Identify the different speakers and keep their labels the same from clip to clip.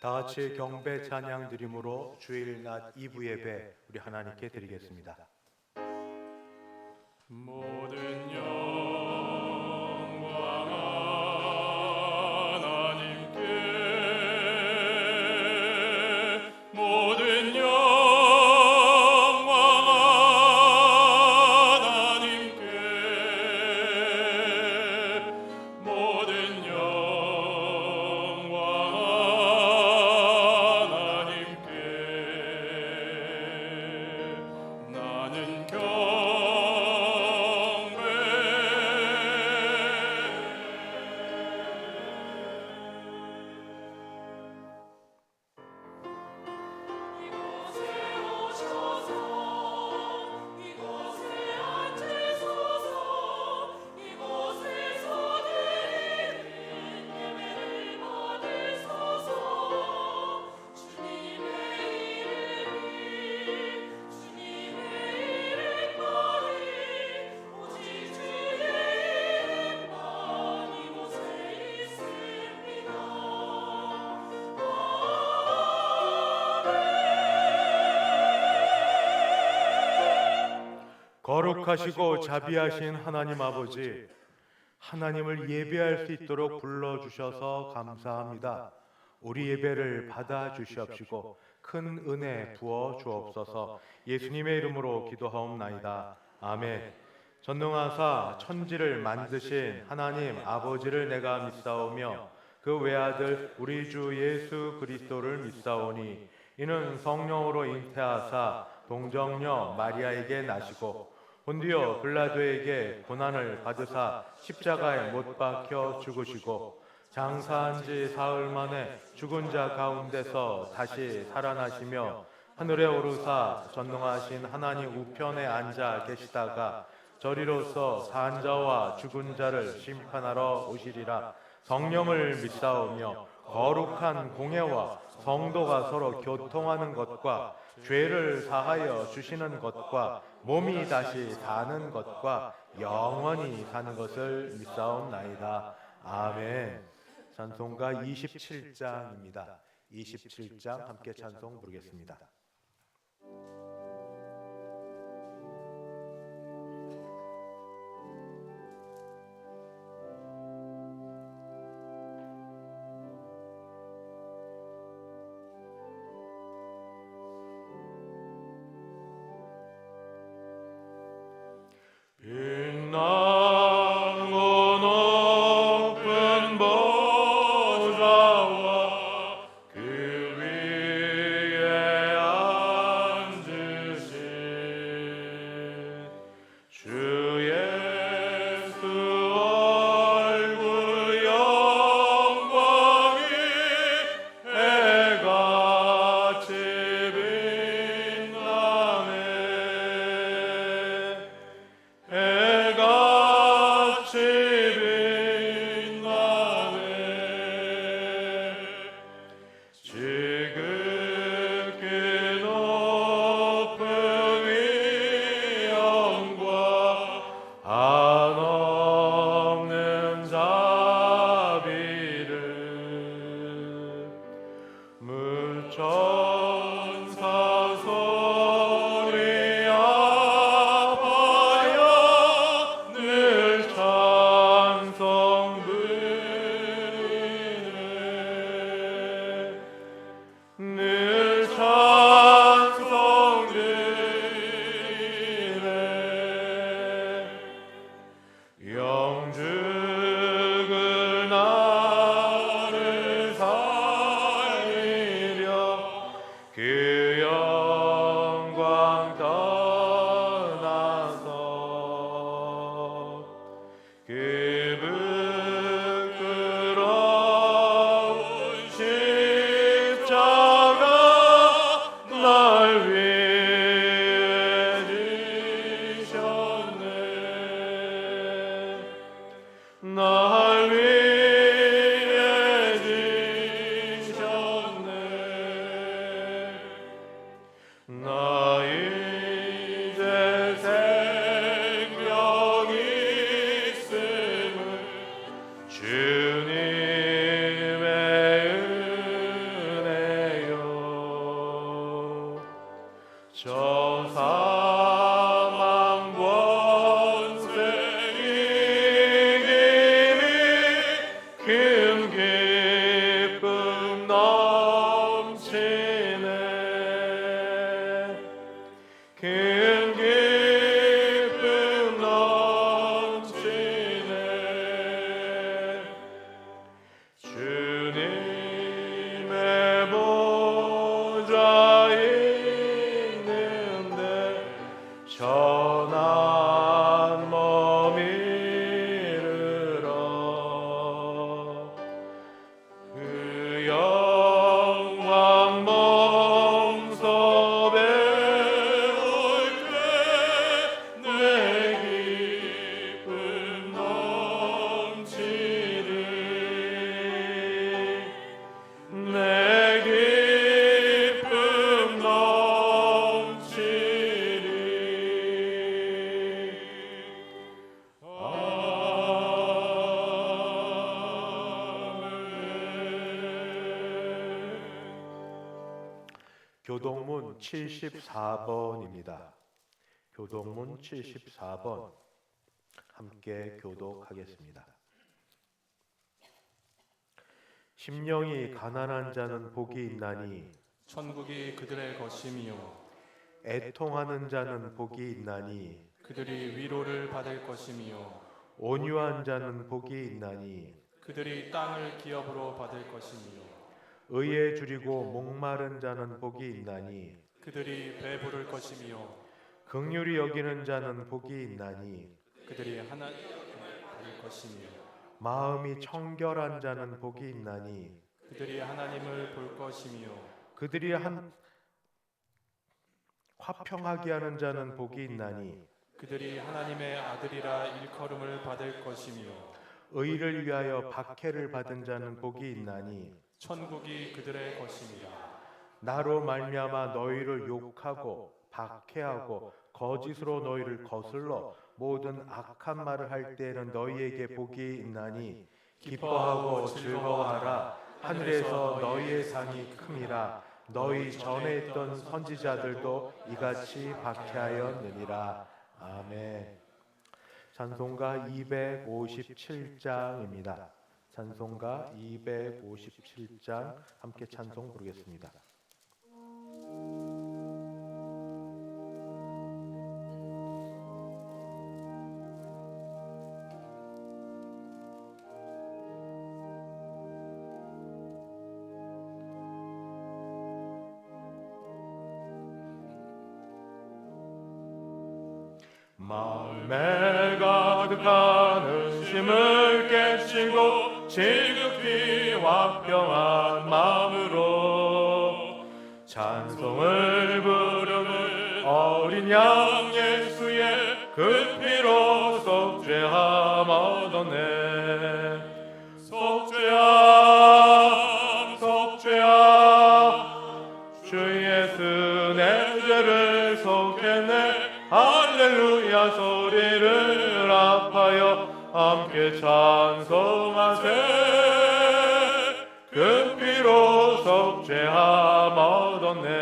Speaker 1: 다 같이 경배 찬양 드림으로 주일 낮 2부 예배 우리 하나님께 드리겠습니다.
Speaker 2: 모든 영광 하나님께, 모든 영광 하나님께, 모든 영광 하나님께. 나는
Speaker 1: 거룩하시고 자비하신 하나님 아버지, 하나님을 예배할 수 있도록 불러주셔서 감사합니다. 우리 예배를 받아주시옵시고 큰 은혜 부어 주옵소서. 예수님의 이름으로 기도하옵나이다. 아멘. 전능하사 천지를 만드신 하나님 아버지를 내가 믿사오며 그 외아들 우리 주 예수 그리스도를 믿사오니 이는 성령으로 잉태하사 동정녀 마리아에게 나시고 본디오 빌라도에게 고난을 받으사 십자가에 못 박혀 죽으시고 장사한 지 사흘 만에 죽은 자 가운데서 다시 살아나시며 하늘에 오르사 전능하신 하나님 우편에 앉아 계시다가 저리로서 산 자와 죽은 자를 심판하러 오시리라. 성령을 믿사오며 거룩한 공예와 성도가 서로 교통하는 것과 죄를 사하여 주시는 것과 몸이 다시 사는 것과 영원히 사는 것을 믿사옵나이다. 아멘. 찬송가 27장입니다. 27장 함께 찬송 부르겠습니다.
Speaker 2: 빛나고 높은 보좌와 그 위에 앉으신 주 예수 얼굴 영광이 해같이 빛나네. 해같이 빛나네. 지극히 높은 위엄과 한없는 자비를 무천사 소리하여 늘 찬송 부르네. 늘 찬송 드리네. 영죽을 나를 살리려
Speaker 1: 교동문 74번입니다. 교동문 74번 함께 교독하겠습니다. 심령이 가난한 자는 복이 있나니
Speaker 2: 천국이 그들의 것임이요
Speaker 1: 애통하는 자는 복이 있나니
Speaker 2: 그들이 위로를 받을 것임이요
Speaker 1: 온유한 자는 복이 있나니
Speaker 2: 그들이 땅을 기업으로 받을 것임이요
Speaker 1: 의에 줄이고 목마른 자는 복이 있나니
Speaker 2: 그들이 배부를 것임이요
Speaker 1: 긍휼히 여기는 자는 복이 있나니
Speaker 2: 그들이 하나님을 받을 것임이요
Speaker 1: 마음이 청결한 자는 복이 있나니
Speaker 2: 그들이 하나님을 볼 것임이요
Speaker 1: 그들이 화평하게 하는 자는 복이 있나니
Speaker 2: 그들이 하나님의 아들이라 일컬음을 받을 것이며
Speaker 1: 의를 위하여 박해를 받은 자는 복이 있나니
Speaker 2: 천국이 그들의 것입니다.
Speaker 1: 나로 말미암아 너희를 욕하고 박해하고 거짓으로 너희를 거슬러 모든 악한 말을 할 때에는 너희에게 복이 있나니 기뻐하고 즐거워하라. 하늘에서 너희의 상이 큼이라. 너희 전에 있던 선지자들도 이같이 박해하였느니라. 아멘. 찬송가 257장입니다. 찬송가 257장 함께 찬송 부르겠습니다.
Speaker 2: 마음에 가득한 의심을 깨치고 지극히 화평한 마음으로 찬송을 부르는 어린 양 예수의 그 피로 속죄함 얻었네. 속죄함 속죄함 주 예수 내 죄를 속했네. 할렐루야 소리를 합하여 함께 찬송하세. 그 피로 속죄함 얻었네.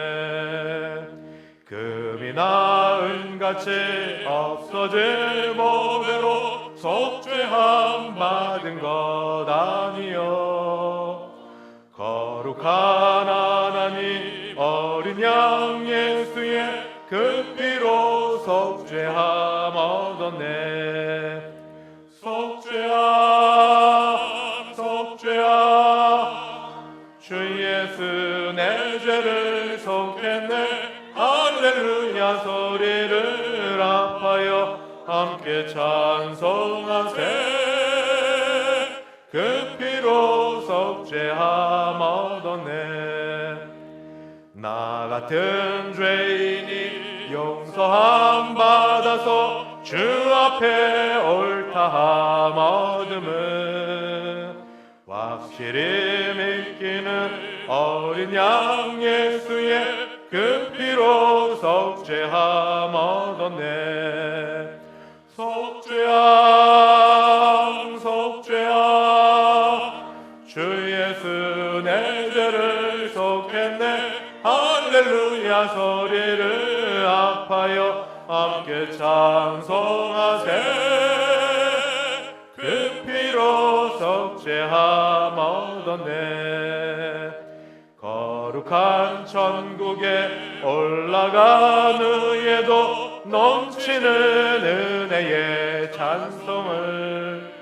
Speaker 2: 금이나 은같이 없어질 보배로 속죄함 받은 것 아니요. 거룩한 하나님 어린 양 예수의 그 피로 속죄함 얻었네. 속죄함 속죄함 주 예수 내 죄를 속했네. 할렐루야 소리를 합하여 함께 찬송하세. 그 피로 속죄함 얻었네. 나 같은 죄인이 용서함 받아서 주 앞에 옳다함 얻음은 확실히 믿기는 어린 양 예수의 그 피로 속죄함 얻었네. 속죄함 속죄함 주 예수 내 죄를 속했네. 할렐루야 소리를 합하여 함께 찬송하세. 그 피로 속죄함 얻었네. 거룩한 천국에 올라간 후에도 넘치는 은혜의 찬송을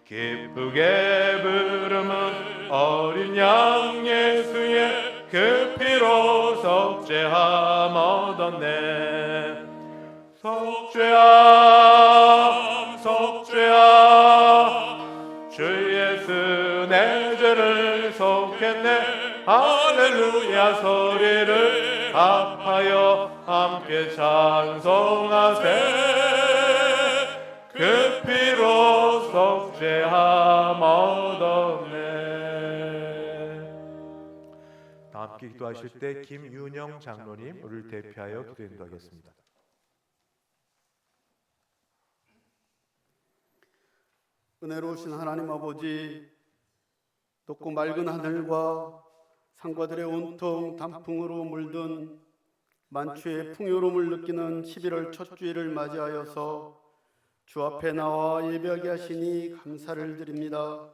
Speaker 2: 기쁘게 부르는 어린 양 예수의 그 피로 속죄함 얻었네. 속죄함 속죄함 주 예수 내 죄를 속했네. 할렐루야 소리를 합하여 함께 찬송하세. 그 피로 속죄함 얻었네.
Speaker 1: 다 함께 기도하실 때 김윤영 장로님 우리를 대표하여 기도 인도하겠습니다.
Speaker 3: 은혜로우신 하나님 아버지, 높고 맑은 하늘과 상과들의 온통 단풍으로 물든 만추의 풍요로움을 느끼는 11월 첫 주일을 맞이하여서 주 앞에 나와 예배하게 하시니 감사를 드립니다.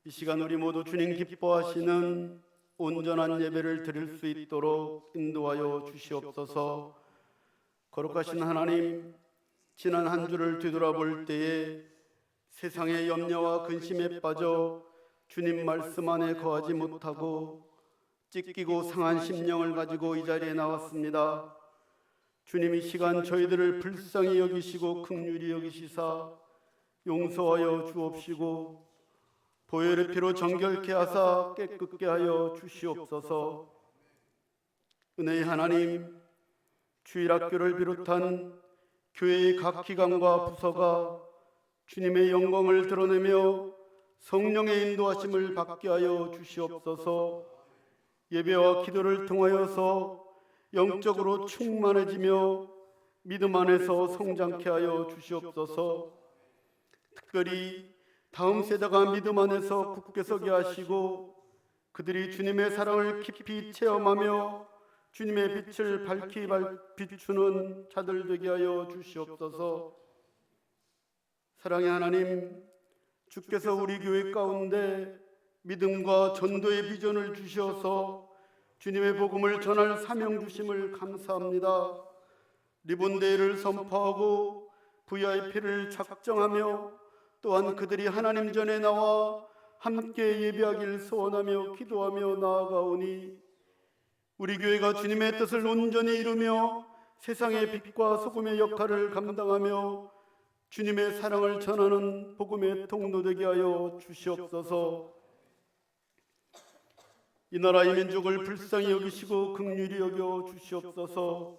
Speaker 3: 이 시간 우리 모두 주님 기뻐하시는 온전한 예배를 드릴 수 있도록 인도하여 주시옵소서. 거룩하신 하나님, 지난 한 주를 뒤돌아볼 때에 세상의 염려와 근심에 빠져 주님 말씀 안에 거하지 못하고 찢기고 상한 심령을 가지고 이 자리에 나왔습니다. 주님, 이 시간 저희들을 불쌍히 여기시고 긍휼히 여기시사 용서하여 주옵시고 보혈의 피로 정결케 하사 깨끗게 하여 주시옵소서. 은혜의 하나님, 주일학교를 비롯한 교회의 각 기관과 부서가 주님의 영광을 드러내며 성령의 인도하심을 받게 하여 주시옵소서. 예배와 기도를 통하여서 영적으로 충만해지며 믿음 안에서 성장케 하여 주시옵소서. 특별히 다음 세대가 믿음 안에서 굳게 서게 하시고 그들이 주님의 사랑을 깊이 체험하며 주님의 빛을 밝히 비추는 자들 되게 하여 주시옵소서. 사랑의 하나님, 주께서 우리 교회 가운데 믿음과 전도의 비전을 주셔서 주님의 복음을 전할 사명 주심을 감사합니다. 리본데이를 선포하고 VIP를 작정하며 또한 그들이 하나님 전에 나와 함께 예배하길 소원하며 기도하며 나아가오니 우리 교회가 주님의 뜻을 온전히 이루며 세상의 빛과 소금의 역할을 감당하며 주님의 사랑을 전하는 복음의 통로 되게 하여 주시옵소서. 이 나라 이 민족을 불쌍히 여기시고 긍휼히 여겨 주시옵소서.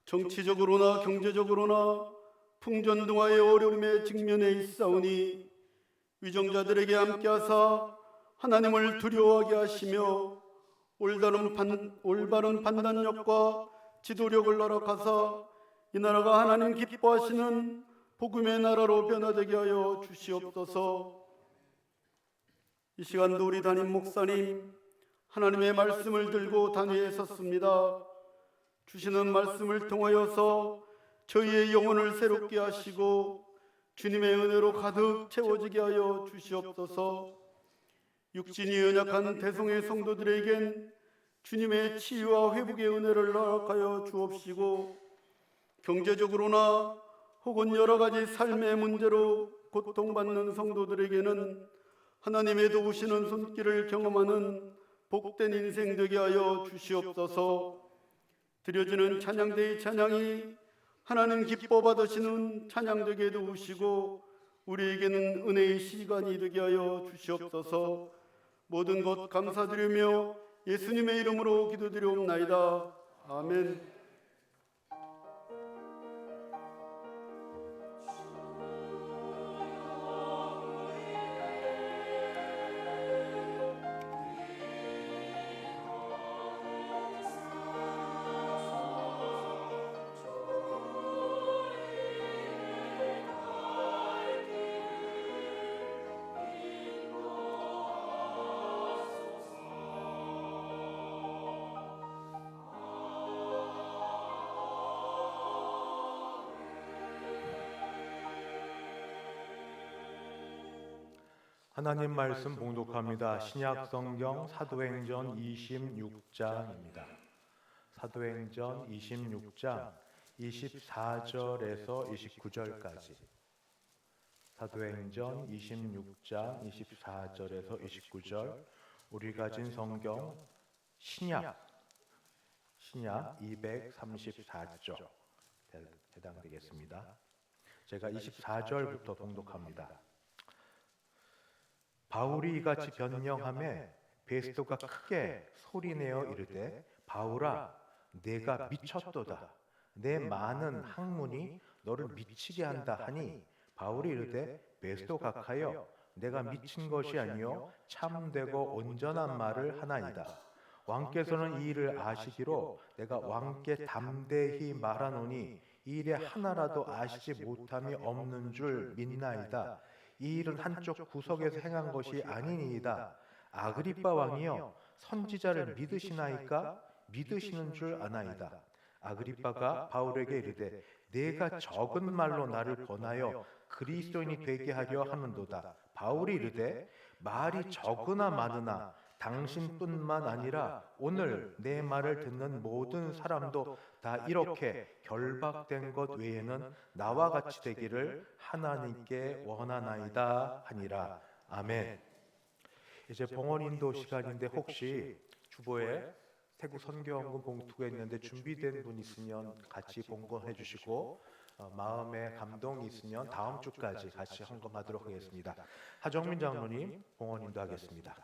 Speaker 3: 정치적으로나 경제적으로나 풍전등화의 어려움에 직면해 있사오니 위정자들에게 함께하사 하나님을 두려워하게 하시며 올바른 판단력과 지도력을 허락하사 이 나라가 하나님 기뻐하시는 복음의 나라로 변화되게 하여 주시옵소서. 이 시간도 우리 담임 목사님 하나님의 말씀을 들고 단위에 섰습니다. 주시는 말씀을 통하여서 저희의 영혼을 새롭게 하시고 주님의 은혜로 가득 채워지게 하여 주시옵소서. 육신이 연약한 대성의 성도들에겐 주님의 치유와 회복의 은혜를 허락하여 주옵시고 경제적으로나 혹은 여러 가지 삶의 문제로 고통받는 성도들에게는 하나님의 도우시는 손길을 경험하는 복된 인생 되게 하여 주시옵소서. 드려지는 찬양대의 찬양이 하나님 기뻐 받으시는 찬양 되게 도우시고 우리에게는 은혜의 시간이 되게 하여 주시옵소서. 모든 것 감사드리며 예수님의 이름으로 기도드리옵나이다. 아멘.
Speaker 1: 하나님 말씀 봉독합니다. 신약 성경 사도행전 26장입니다. 사도행전 26장 24절에서 29절까지. 사도행전 26장 24절에서 29절. 우리 가진 성경 신약 234쪽 해당되겠습니다. 제가 24절부터 봉독합니다. 바울이 이같이 변명하매 베스도가 크게 소리내어 이르되 바울아 내가 미쳤도다. 내 많은 학문이 너를 미치게 한다 하니 바울이 이르되 베스도 각하여 내가 미친 것이 아니요 참되고 온전한 말을 하나이다. 왕께서는 이 일을 아시기로 내가 왕께 담대히 말하노니 이 일에 하나라도 아시지 못함이 없는 줄 믿나이다. 이 일은 한쪽 구석에서 행한 것이 아니니이다. 아그리빠 왕이여 선지자를 믿으시나이까? 믿으시는 줄 아나이다. 아그리빠가 바울에게 이르되 내가 적은 말로 나를 권하여 그리스도인이 되게 하려 하는도다. 바울이 이르되 말이 적으나 많으나 당신뿐만 아니라 오늘 내 말을 듣는 모든 사람도 다 이렇게 결박된 것 외에는 나와 같이 되기를 하나님께 원하나이다 하니라. 아멘. 이제 봉헌 인도 시간인데 혹시 주보에 태국 선교헌금 봉투가 있는데 준비된 분 있으면 같이 봉헌해 주시고 마음에 감동이 있으면 다음 주까지 같이 헌금하도록 하겠습니다. 하정민 장로님 봉헌 인도하겠습니다.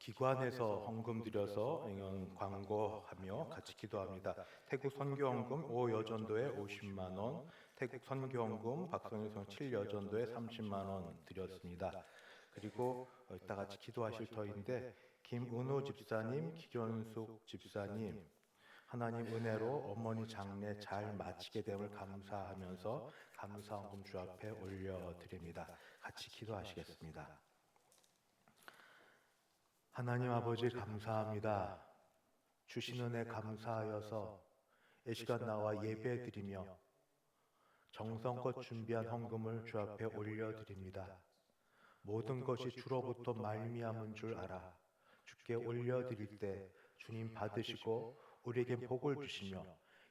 Speaker 1: 기관에서 헌금 드려서 광고하며 같이 기도합니다. 태국 선교헌금 5여전도에 50만 원, 태국 선교헌금 박성일 성 7여전도에 30만 원 드렸습니다. 그리고 이따 같이 기도하실 터인데 김은호 집사님, 기존숙 집사님 하나님 은혜로 어머니 장례 잘 마치게 됨을 감사하면서 감사헌금 주 앞에 올려드립니다. 같이 기도하시겠습니다. 하나님 아버지 감사합니다. 주신 은혜 감사하여서 이 시간 나와 예배드리며 정성껏 준비한 헌금을 주 앞에 올려드립니다. 모든 것이 주로부터 말미암은 줄 알아 주께 올려드릴 때 주님 받으시고 우리에게 복을 주시며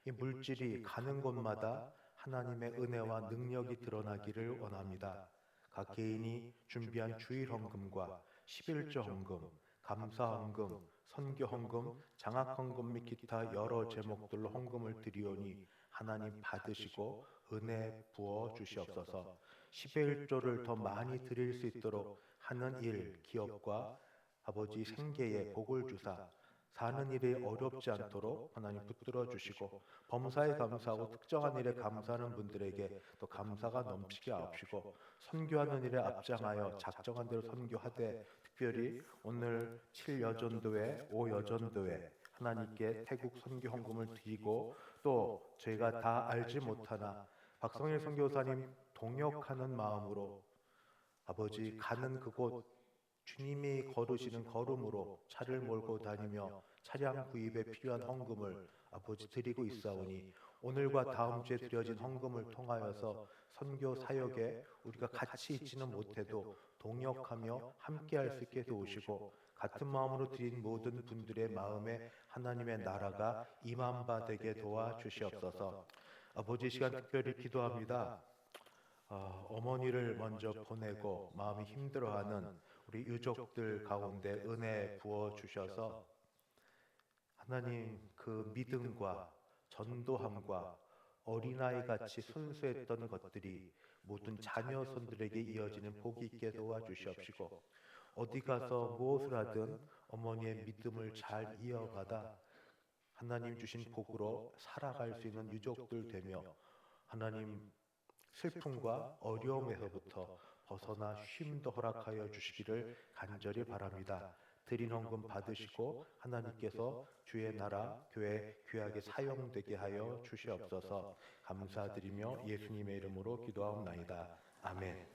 Speaker 1: 이 물질이 가는 곳마다 하나님의 은혜와 능력이 드러나기를 원합니다. 각 개인이 준비한 주일 헌금과 11조 헌금, 감사 헌금, 선교 헌금, 장학 헌금 및 기타 여러 제목들로 헌금을 드리오니 하나님 받으시고 은혜 부어 주시옵소서. 11조를 더 많이 드릴 수 있도록 하는 일, 기업과 아버지 생계에 복을 주사 사는 일이 어렵지 않도록 하나님 붙들어 주시고 범사에 감사하고 특정한 일에 감사하는 분들에게 또 감사가 넘치게 하옵시고 선교하는 일에 앞장하여 작정한 대로 선교하되 특별히 오늘 7여전도회, 5여전도회 하나님께 태국 선교 헌금을 드리고 또 저희가 다 알지 못하나 박성일 선교사님 동역하는 마음으로 아버지 가는 그곳 주님이 걸으시는 걸음으로 차를 몰고 다니며 차량 구입에 필요한 헌금을 아버지 드리고 있사오니 오늘과 다음 주에 드려진 헌금을 통하여서 선교 사역에 우리가 같이 있지는 못해도 동역하며 함께할 수 있게 도우시고 같은 마음으로 드린 모든 분들의 마음에 하나님의 나라가 임한 바 되게 도와주시옵소서. 아버지 시간 특별히 기도합니다. 어머니를 먼저 보내고 마음이 힘들어하는 우리 유족들 가운데 은혜 부어 주셔서 하나님 그 믿음과 전도함과 어린아이 같이 순수했던 것들이 모든 자녀손들에게 이어지는 복이 있게 도와주시옵시고 어디 가서 무엇을 하든 어머니의 믿음을 잘 이어가다 하나님 주신 복으로 살아갈 수 있는 유족들 되며 하나님 슬픔과 어려움에서부터 벗어나 쉼도 허락하여 주시기를 간절히 바랍니다. 드린 헌금 받으시고 하나님께서 주의 나라 교회 귀하게 사용되게 하여 주시옵소서. 감사드리며 예수님의 이름으로 기도하옵나이다. 아멘.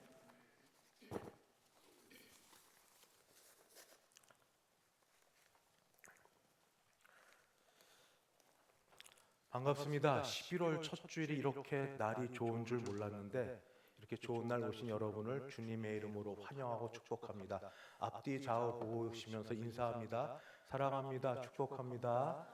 Speaker 1: 반갑습니다. 11월 첫 주일이 이렇게 날이 좋은 줄 몰랐는데 이렇게 좋은 날 오신 여러분을 주님의 이름으로 환영하고 축복합니다. 앞뒤 좌우 보시면서 인사합니다. 사랑합니다. 축복합니다.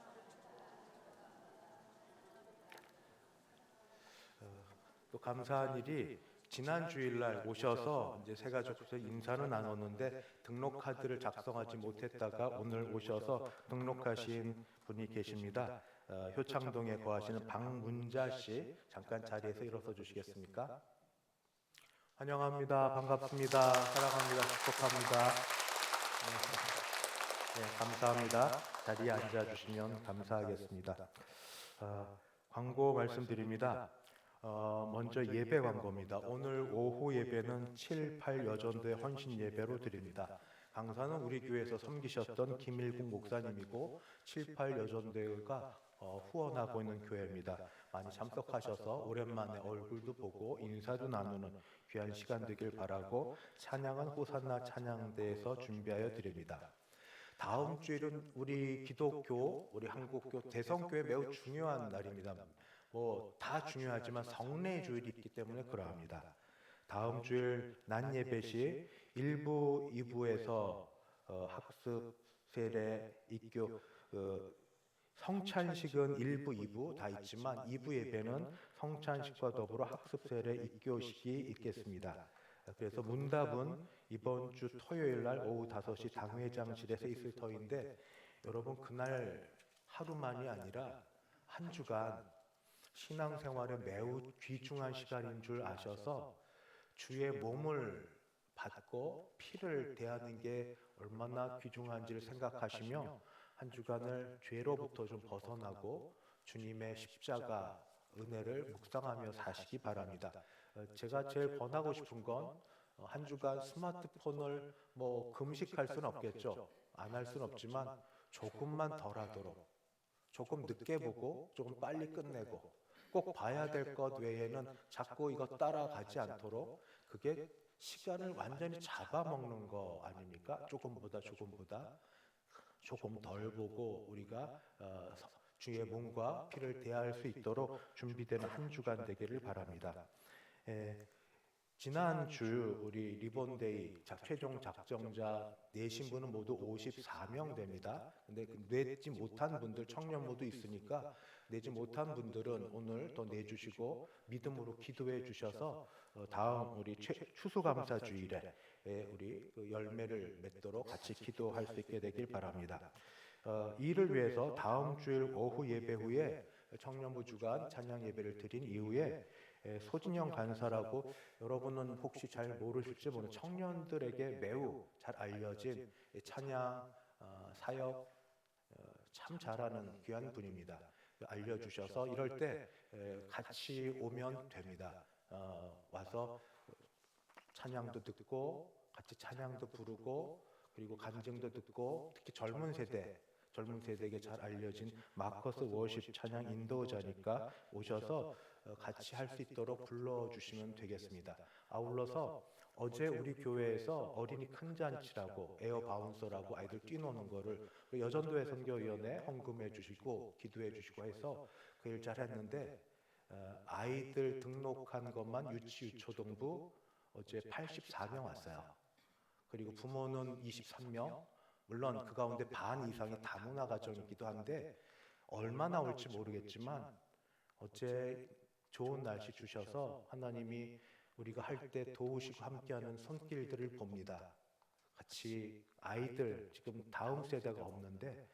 Speaker 1: 또 감사한 일이 지난 주일날 오셔서 이제 새 가족에서 인사는 나눴는데 등록 카드를 작성하지 못했다가 오늘 오셔서 등록하신 분이 계십니다. 효창동에 거하시는 박문자 씨, 잠깐 자리에서 일어서 주시겠습니까? 환영합니다. 반갑습니다. 사랑합니다. 축복합니다. 네, 감사합니다. 자리에 앉아 주시면 감사하겠습니다. 광고 말씀드립니다. 먼저 예배 광고입니다. 오늘 오후 예배는 7, 8 여전도의 헌신 예배로 드립니다. 강사는 우리 교회에서 섬기셨던 김일국 목사님이고 7, 8 여전도가 후원하고 있는 교회입니다. 많이 참석하셔서 오랜만에 얼굴도 보고 인사도 나누는 귀한 시간 되길 바라고 찬양은 호산나 찬양대에서 준비하여 드립니다. 다음 주일은 우리 기독교, 우리 한국교 대성교회 매우 중요한 날입니다. 뭐 다 중요하지만 성례 주일이 있기 때문에 그러합니다. 다음 주일 낮 예배 시 1부, 2부에서 학습, 세례, 입교, 성찬식은 1부, 2부 다 있지만 2부 예배는 성찬식과 더불어 학습, 세례, 입교식이 있겠습니다. 그래서 문답은 이번 주 토요일 날 오후 5시 당회장실에서 있을 터인데 여러분 그날 하루만이 아니라 한 주간 신앙생활에 매우 귀중한 시간인 줄 아셔서 주의 몸을 받고 피를 대하는 게 얼마나 귀중한지를 생각하시며 한 주간을 죄로부터 좀 벗어나고 주님의 십자가 은혜를 묵상하며 사시기 바랍니다. 제가 제일 권하고 싶은 건 한 주간 스마트폰을 뭐 금식할 수는 없겠죠. 안 할 수는 없지만 조금만 덜 하도록, 조금 늦게 보고 조금 빨리 끝내고 꼭 봐야 될 것 외에는 자꾸 이거 따라가지 않도록 그게 시간을 완전히 잡아먹는 거 아닙니까? 조금보다 조금 덜 보고 우리가 주의 몸과 피를 대할 수 있도록 준비되는 한 주간 되기를 바랍니다. 지난주 우리 리본데이 최종 작정자 내신 분은 모두 54명 됩니다. 근데 내지 못한 분들 청년모도 있으니까 내지 못한 분들은 오늘 더 내주시고 믿음으로 기도해 주셔서 다음 우리 추수감사 주일에 우리 그 열매를 맺도록 같이 기도할 수 있게 되길 바랍니다. 이를 위해서 다음 주일 오후 예배 후에 청년부 주간 찬양 예배를 드린 이후에 소진영 간사라고 여러분은 혹시 잘 모르실지 모르는 청년들에게 매우 잘 알려진 찬양 사역 참 잘하는 귀한 분입니다. 알려주셔서 이럴 때 같이 오면 됩니다. 와서 찬양도 듣고 같이 찬양도 부르고 그리고 간증도 듣고 특히 젊은 세대에게 잘 알려진 마커스 워십 찬양 인도자니까 오셔서 같이 할 수 있도록 불러주시면 되겠습니다. 아울러서 어제 우리 교회에서 어린이 큰 잔치라고 에어 바운서라고 아이들 뛰노는 거를 여전도회 선교위원회 헌금해 주시고 기도해 주시고 해서 그 일 잘했는데 아이들 등록한 것만 유치 유초등부 어제 84명 왔어요. 그리고 부모는 23명, 물론 그 가운데 반 이상이 다문화 가정이기도 한데 얼마나 올지 모르겠지만 어제 좋은 날씨 주셔서 하나님이 우리가 할 때 도우시고 함께하는 손길들을 봅니다. 같이 아이들 지금 다음 세대가 없는데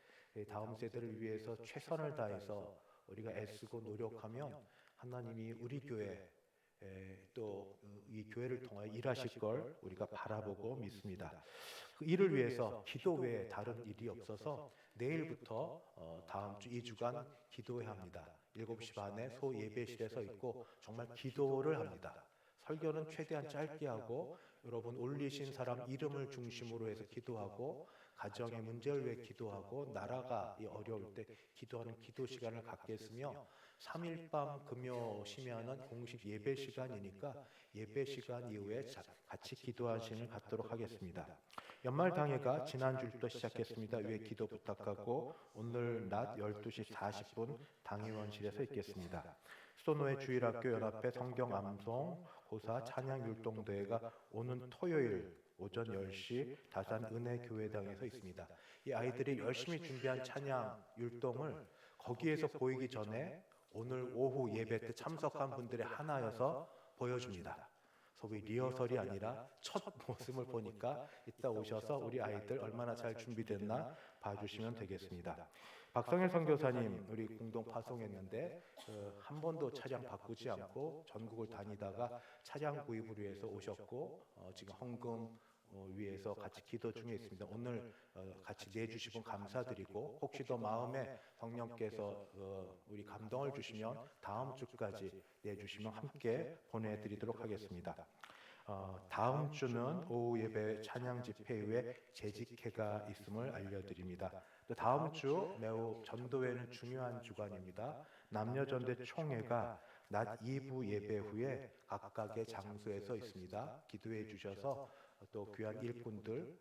Speaker 1: 다음 세대를 위해서 최선을 다해서 우리가 애쓰고 노력하면 하나님이 우리 교회 또 이 교회를 통하여 일하실 걸 우리가 바라보고 믿습니다. 그 일을 위해서 기도 외에 다른 일이 없어서 내일부터 다음 주 2주간 기도해야 합니다. 7시 반에 소 예배실에서 있고 정말 기도를 합니다. 설교는 최대한 짧게 하고 여러분 올리신 사람 이름을 중심으로 해서 기도하고 가정의 문제를 위해 기도하고 나라가 어려울 때 기도하는 기도 시간을 갖겠으며 3일 밤 금요 심야는 공식 예배 시간이니까 예배 시간 이후에 같이 기도하시는 갖도록 하겠습니다. 연말 당회가 지난주부터 시작했습니다. 위에 기도 부탁하고 오늘 낮 12시 40분 당회원실에서 있겠습니다. 수도노회 주일학교 연합회 성경 암송 고사 찬양 율동대회가 오는 토요일 오전 10시 다산 은혜교회당에서 있습니다. 이 아이들이 열심히 준비한 찬양 율동을 거기에서 보이기 전에 오늘 오후 예배 때 참석한 분들의 하나여서 보여줍니다. 소위 리허설이 아니라 첫 모습을 보니까 이따 오셔서 우리 아이들 얼마나 잘 준비됐나 봐주시면 되겠습니다. 박성일 선교사님 우리 공동 파송했는데 한 번도 차량 바꾸지 않고 전국을 다니다가 차량 구입을 위해서 오셨고 지금 헌금 위해서 같이 기도 중에 있습니다. 오늘 같이 내주시면 감사드리고 혹시 더 마음에 성령께서 우리 감동을 주시면 다음 주까지 내주시면 함께 보내드리도록 하겠습니다. 다음 주는 오후 예배 찬양 집회 후에 재직회가 있음을 알려드립니다. 또 다음 주 매우 전도회는 중요한 주간입니다. 남녀전대 총회가 낮 2부 예배 후에 각각의 장소에서 있습니다. 기도해 주셔서 또 귀한 일꾼들,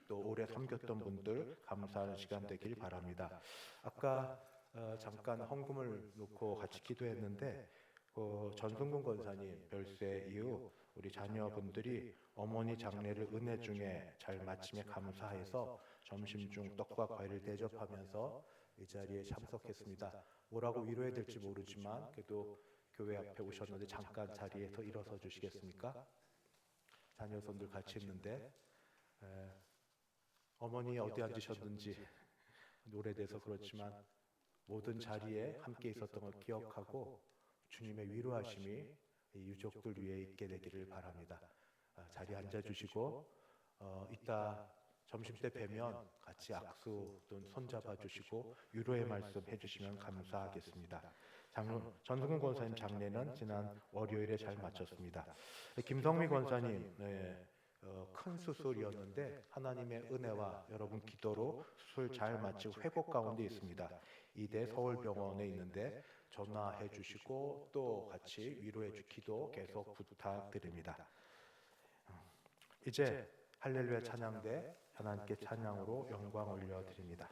Speaker 1: 또 오래 섬겼던 분들 감사하는 시간 되길 바랍니다. 아까 잠깐 헌금을 놓고 같이 기도했는데 전승근 권사님 별세 이후 우리 자녀분들이 어머니 장례를 은혜 중에 잘 마침에 감사해서 점심 중 떡과 과일을 대접하면서 이 자리에 참석했습니다. 뭐라고 위로해야 될지 모르지만 그래도 교회 앞에 오셨는데 잠깐 자리에서 일어서 주시겠습니까? 자녀손들 같이 있는데 어머니 어디 앉으셨는지 오래돼서 그렇지만 모든 자리에 함께 있었던 걸 기억하고 주님의 위로하심이 유족들 위에 있게 되기를 바랍니다. 자리에 앉아주시고 이따 점심때 뵈면 같이 악수 또는 손잡아 주시고 위로의 말씀 해주시면 감사하겠습니다. 전승근 권사님 장례는 지난 월요일에 잘 마쳤습니다. 김성미 권사님 큰 수술이었는데 하나님의 은혜와 여러분 기도로 수술 잘 마치고 회복 가운데 있습니다. 이대 서울병원에 있는데 전화해 주시고 또 같이 위로해 주기도 계속 부탁드립니다. 이제 할렐루야 찬양대 하나님께 찬양으로 영광 올려드립니다.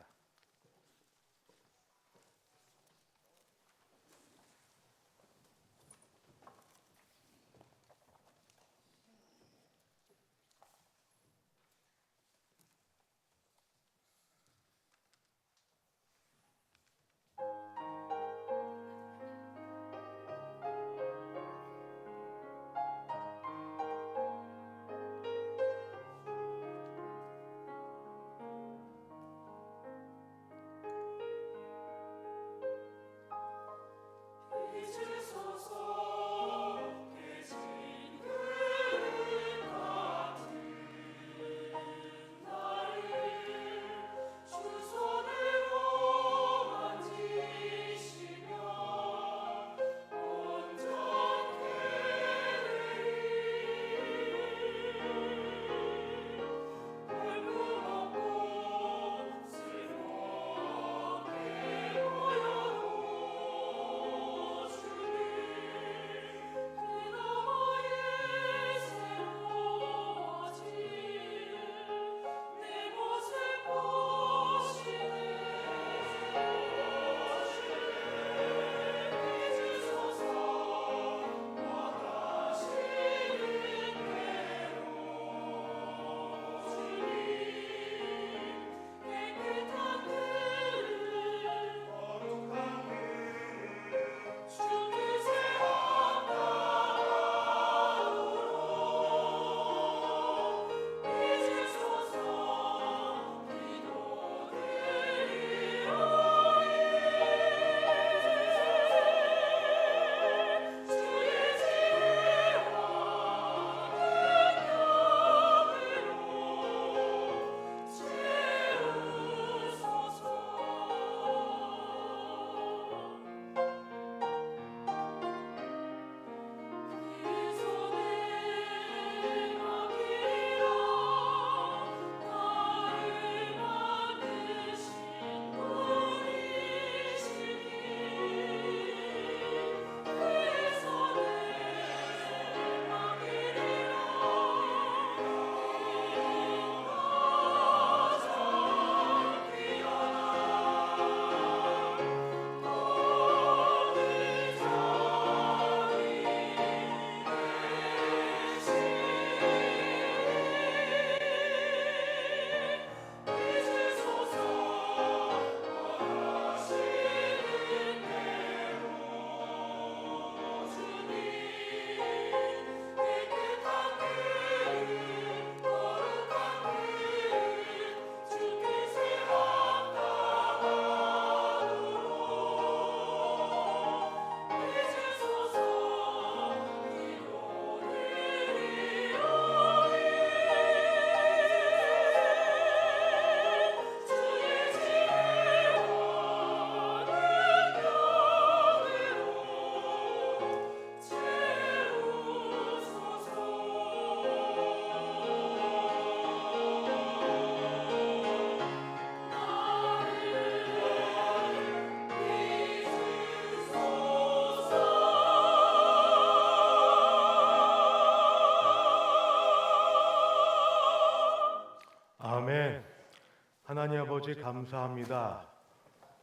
Speaker 1: 하나님 아버지 감사합니다.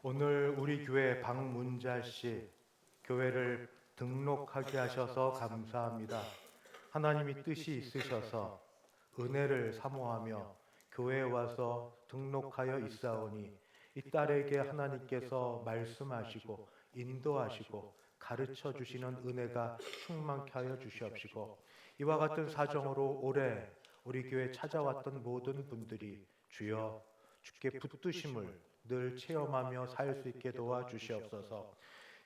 Speaker 1: 오늘 우리 교회 박문자 씨 교회를 등록하게 하셔서 감사합니다. 하나님이 뜻이 있으셔서 은혜를 사모하며 교회에 와서 등록하여 있사오니 이 딸에게 하나님께서 말씀하시고 인도하시고 가르쳐 주시는 은혜가 충만케 하여 주시옵시고 이와 같은 사정으로 올해 우리 교회 찾아왔던 모든 분들이 주여 주께 붙드심을 늘 체험하며 살 수 있게 도와주시옵소서.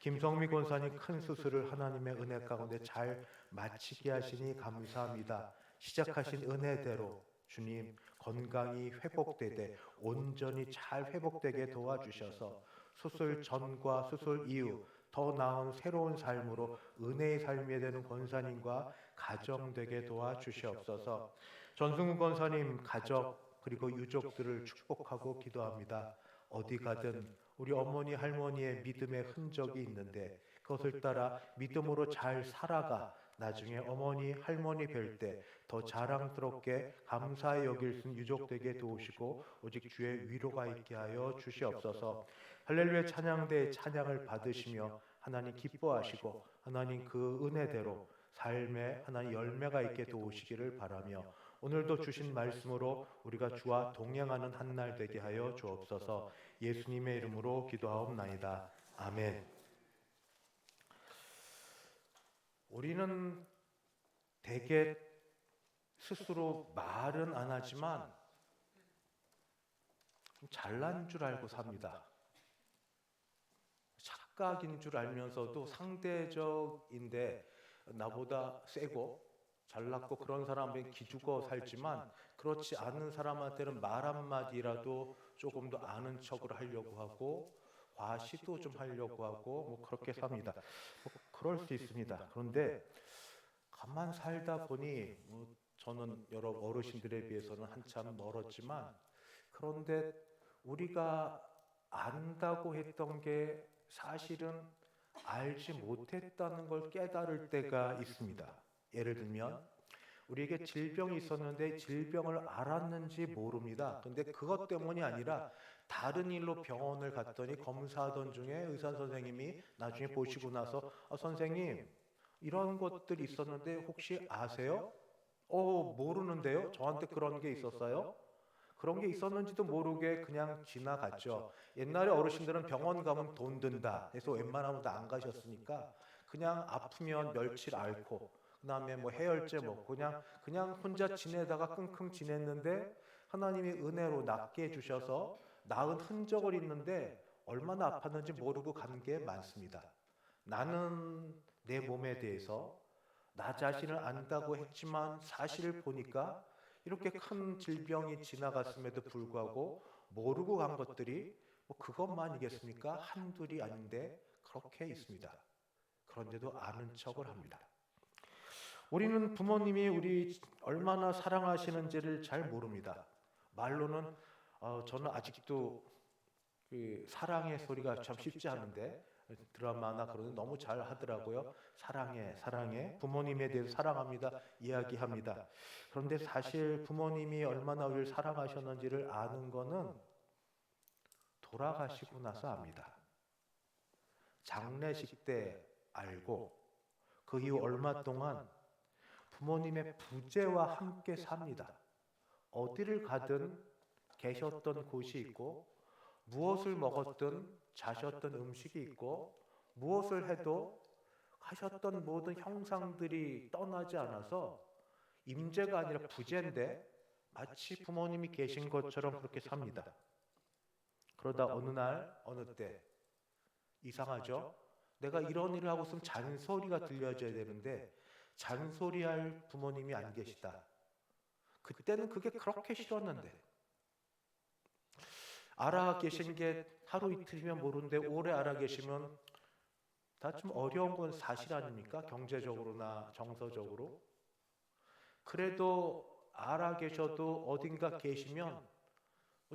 Speaker 1: 김성미 권사님 큰 수술을 하나님의 은혜 가운데 잘 마치게 하시니 감사합니다. 시작하신 은혜대로 주님 건강이 회복되되 온전히 잘 회복되게 도와주셔서 수술 전과 수술 이후 더 나은 새로운 삶으로 은혜의 삶이 되는 권사님과 가정 되게 도와주시옵소서. 전승훈 권사님 가족 그리고 유족들을 축복하고 기도합니다. 어디 가든 우리 어머니 할머니의 믿음의 흔적이 있는데 그것을 따라 믿음으로 잘 살아가 나중에 어머니 할머니 뵐 때 더 자랑스럽게 감사히 여길 수 있는 유족 되게 도우시고 오직 주의 위로가 있게 하여 주시옵소서. 할렐루야 찬양대의 찬양을 받으시며 하나님 기뻐하시고 하나님 그 은혜대로 삶에 하나님 열매가 있게 도우시기를 바라며 오늘도 주신 말씀으로 우리가 주와 동행하는 한 날 되게 하여 주옵소서. 예수님의 이름으로 기도하옵나이다. 아멘. 우리는 대개 스스로 말은 안 하지만 좀 잘난 줄 알고 삽니다. 착각인 줄 알면서도 상대적인데 나보다 세고 잘났고 그런 사람에게 기죽어 살지만 그렇지 않은 사람한테는 말 한마디라도 조금 더 아는 척을 하려고 하고 과시도 좀 하려고 하고 뭐 그렇게 삽니다. 그럴 수 있습니다. 그런데 가만 살다 보니 저는 여러 어르신들에 비해서는 한참 멀었지만 그런데 우리가 안다고 했던 게 사실은 알지 못했다는 걸 깨달을 때가 있습니다. 예를 들면 우리에게 질병이 있었는데 질병을 알았는지 모릅니다. 근데 그것 때문이 아니라 다른 일로 병원을 갔더니 검사하던 중에 의사 선생님이 나중에 보시고 나서 선생님 이런 것들이 있었는데 혹시 아세요? 모르는데요? 저한테 그런 게 있었어요? 그런 게 있었는지도 모르게 그냥 지나갔죠. 옛날에 어르신들은 병원 가면 돈 든다 해서 웬만하면 다 안 가셨으니까 그냥 아프면 멸치 앓고 그다음에 뭐 해열제 먹고 그냥 혼자 지내다가 끙끙 지냈는데 하나님이 은혜로 낫게 해주셔서 나은 흔적을 있는데 얼마나 아팠는지 모르고 간 게 많습니다. 나는 내 몸에 대해서 나 자신을 안다고 했지만 사실을 보니까 이렇게 큰 질병이 지나갔음에도 불구하고 모르고 간 것들이 뭐 그것만이겠습니까? 한둘이 아닌데 그렇게 있습니다. 그런데도 아는 척을 합니다. 우리는 부모님이 우리 얼마나 사랑하시는지를 잘 모릅니다. 말로는 저는 아직도 그 사랑의 소리가 참 쉽지 않은데 드라마나 그런 거 너무 잘 하더라고요. 사랑해, 사랑해. 부모님에 대해서 사랑합니다. 이야기합니다. 그런데 사실 부모님이 얼마나 우리를 사랑하셨는지를 아는 거는 돌아가시고 나서 압니다. 장례식 때 알고 그 이후 얼마 동안 부모님의 부재와 함께 삽니다. 어디를 가든 계셨던 곳이 있고 무엇을 먹었든 자셨던 음식이 있고 무엇을 해도 하셨던 모든 형상들이 떠나지 않아서 임재가 아니라 부재인데 마치 부모님이 계신 것처럼 그렇게 삽니다. 그러다 어느 날 어느 때 이상하죠? 내가 이런 일을 하고 있으면 잔소리가 들려져야 되는데 잔소리할 부모님이 안 계시다. 그때는 그게 그렇게 싫었는데 알아 계신 게 하루 이틀이면 모르는데 오래 알아 계시면 다 좀 어려운 건 사실 아닙니까? 경제적으로나 정서적으로. 그래도 알아 계셔도 어딘가 계시면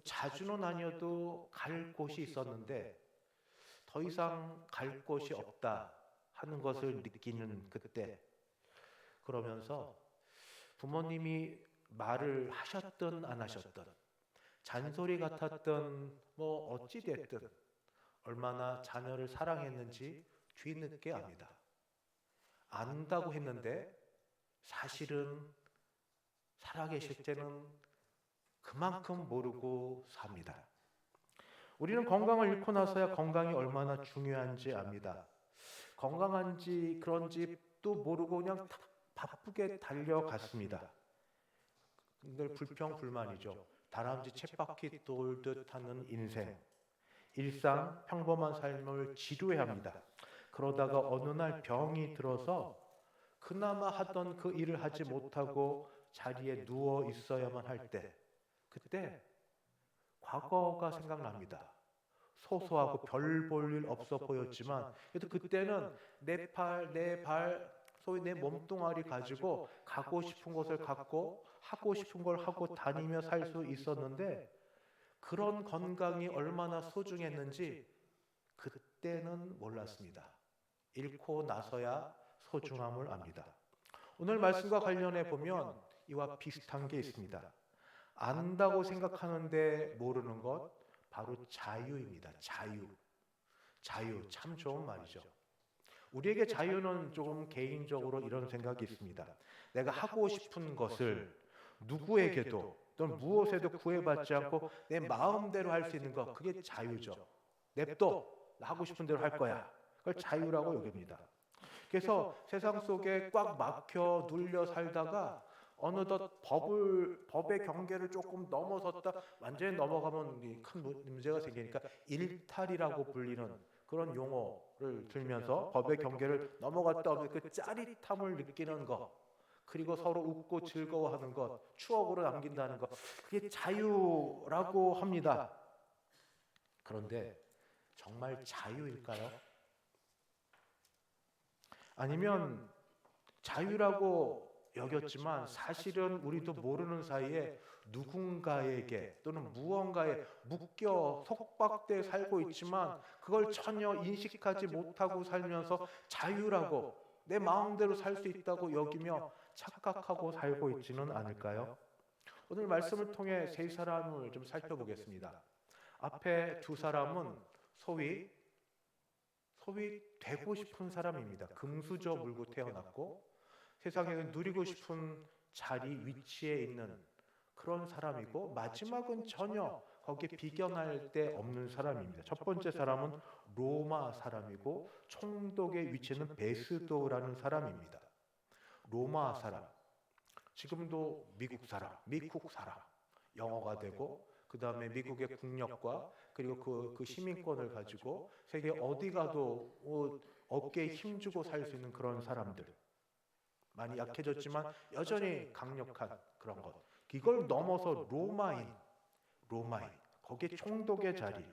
Speaker 1: 자주는 아니어도 갈 곳이 있었는데 더 이상 갈 곳이 없다 하는 것을 느끼는 그때, 그러면서 부모님이 말을 하셨든 안 하셨든 잔소리 같았던 뭐 어찌 됐든 얼마나 자녀를 사랑했는지 뒤늦게 압니다. 안다고 했는데 사실은 살아계실 때는 그만큼 모르고 삽니다. 우리는 건강을 잃고 나서야 건강이 얼마나 중요한지 압니다. 건강한지 그런지 또 모르고 그냥 바쁘게 달려갔습니다. 늘 불평불만이죠. 다람쥐 쳇바퀴 돌듯 하는 인생. 일상 평범한 삶을 지루해합니다. 그러다가 어느 날 병이 들어서 그나마 하던 그 일을 하지 못하고 자리에 누워 있어야만 할 때, 그때 과거가 생각납니다. 소소하고 별 볼 일 없어 보였지만 그래도 그때는 내 발, 소위 내 몸뚱아리 가지고 가고 싶은 곳을 갔고 하고 싶은 걸 하고 다니며 살 수 있었는데 그런 건강이 얼마나 소중했는지 그때는 몰랐습니다. 잃고 나서야 소중함을 압니다. 오늘 말씀과 관련해 보면 이와 비슷한 게 있습니다. 안다고 생각하는데 모르는 것 바로 자유입니다. 자유 참 좋은 말이죠. 우리에게 자유는 조금 개인적으로 이런 생각이 있습니다. 내가 하고 싶은 것을 누구에게도 또는 무엇에도 구애받지 않고 내 마음대로 할 수 있는 것, 그게 자유죠. 냅둬, 하고 싶은 대로 할 거야. 그걸 자유라고 여깁니다. 그래서 세상 속에 꽉 막혀 눌려 살다가 어느덧 법의 경계를 조금 넘어섰다 완전히 넘어가면 큰 문제가 생기니까 일탈이라고 불리는 그런 용어를 들면서 법의 경계를 넘어갔다 오면 그 짜릿함을 느끼는 것, 그리고 서로 웃고 즐거워하는 것, 추억으로 남긴다는 것, 그게 자유라고 합니다. 그런데 정말 자유일까요? 아니면 자유라고 여겼지만 사실은 우리도 모르는 사이에 누군가에게 또는 무언가에 묶여 속박돼 살고 있지만 그걸 전혀 인식하지 못하고 살면서 자유라고 내 마음대로 살 수 있다고 여기며 착각하고 살고 있지는 않을까요? 오늘 말씀을 통해 세 사람을 좀 살펴보겠습니다. 앞에 두 사람은 소위 되고 싶은 사람입니다. 금수저 물고 태어났고 세상에서 누리고 싶은 자리, 위치에 있는 그런 사람이고 마지막은 전혀 거기에 비견할 데 없는 사람입니다. 첫 번째 사람은 로마 사람이고 총독의 위치는 베스도라는 사람입니다. 로마 사람, 지금도 미국 사람, 영어가 되고 그 다음에 미국의 국력과 그리고 그 시민권을 가지고 세계 어디 가도 어깨에 힘주고 살 수 있는 그런 사람들, 많이 약해졌지만 여전히 강력한 그런 것, 이걸 넘어서 로마인, 거기에 총독의 자리,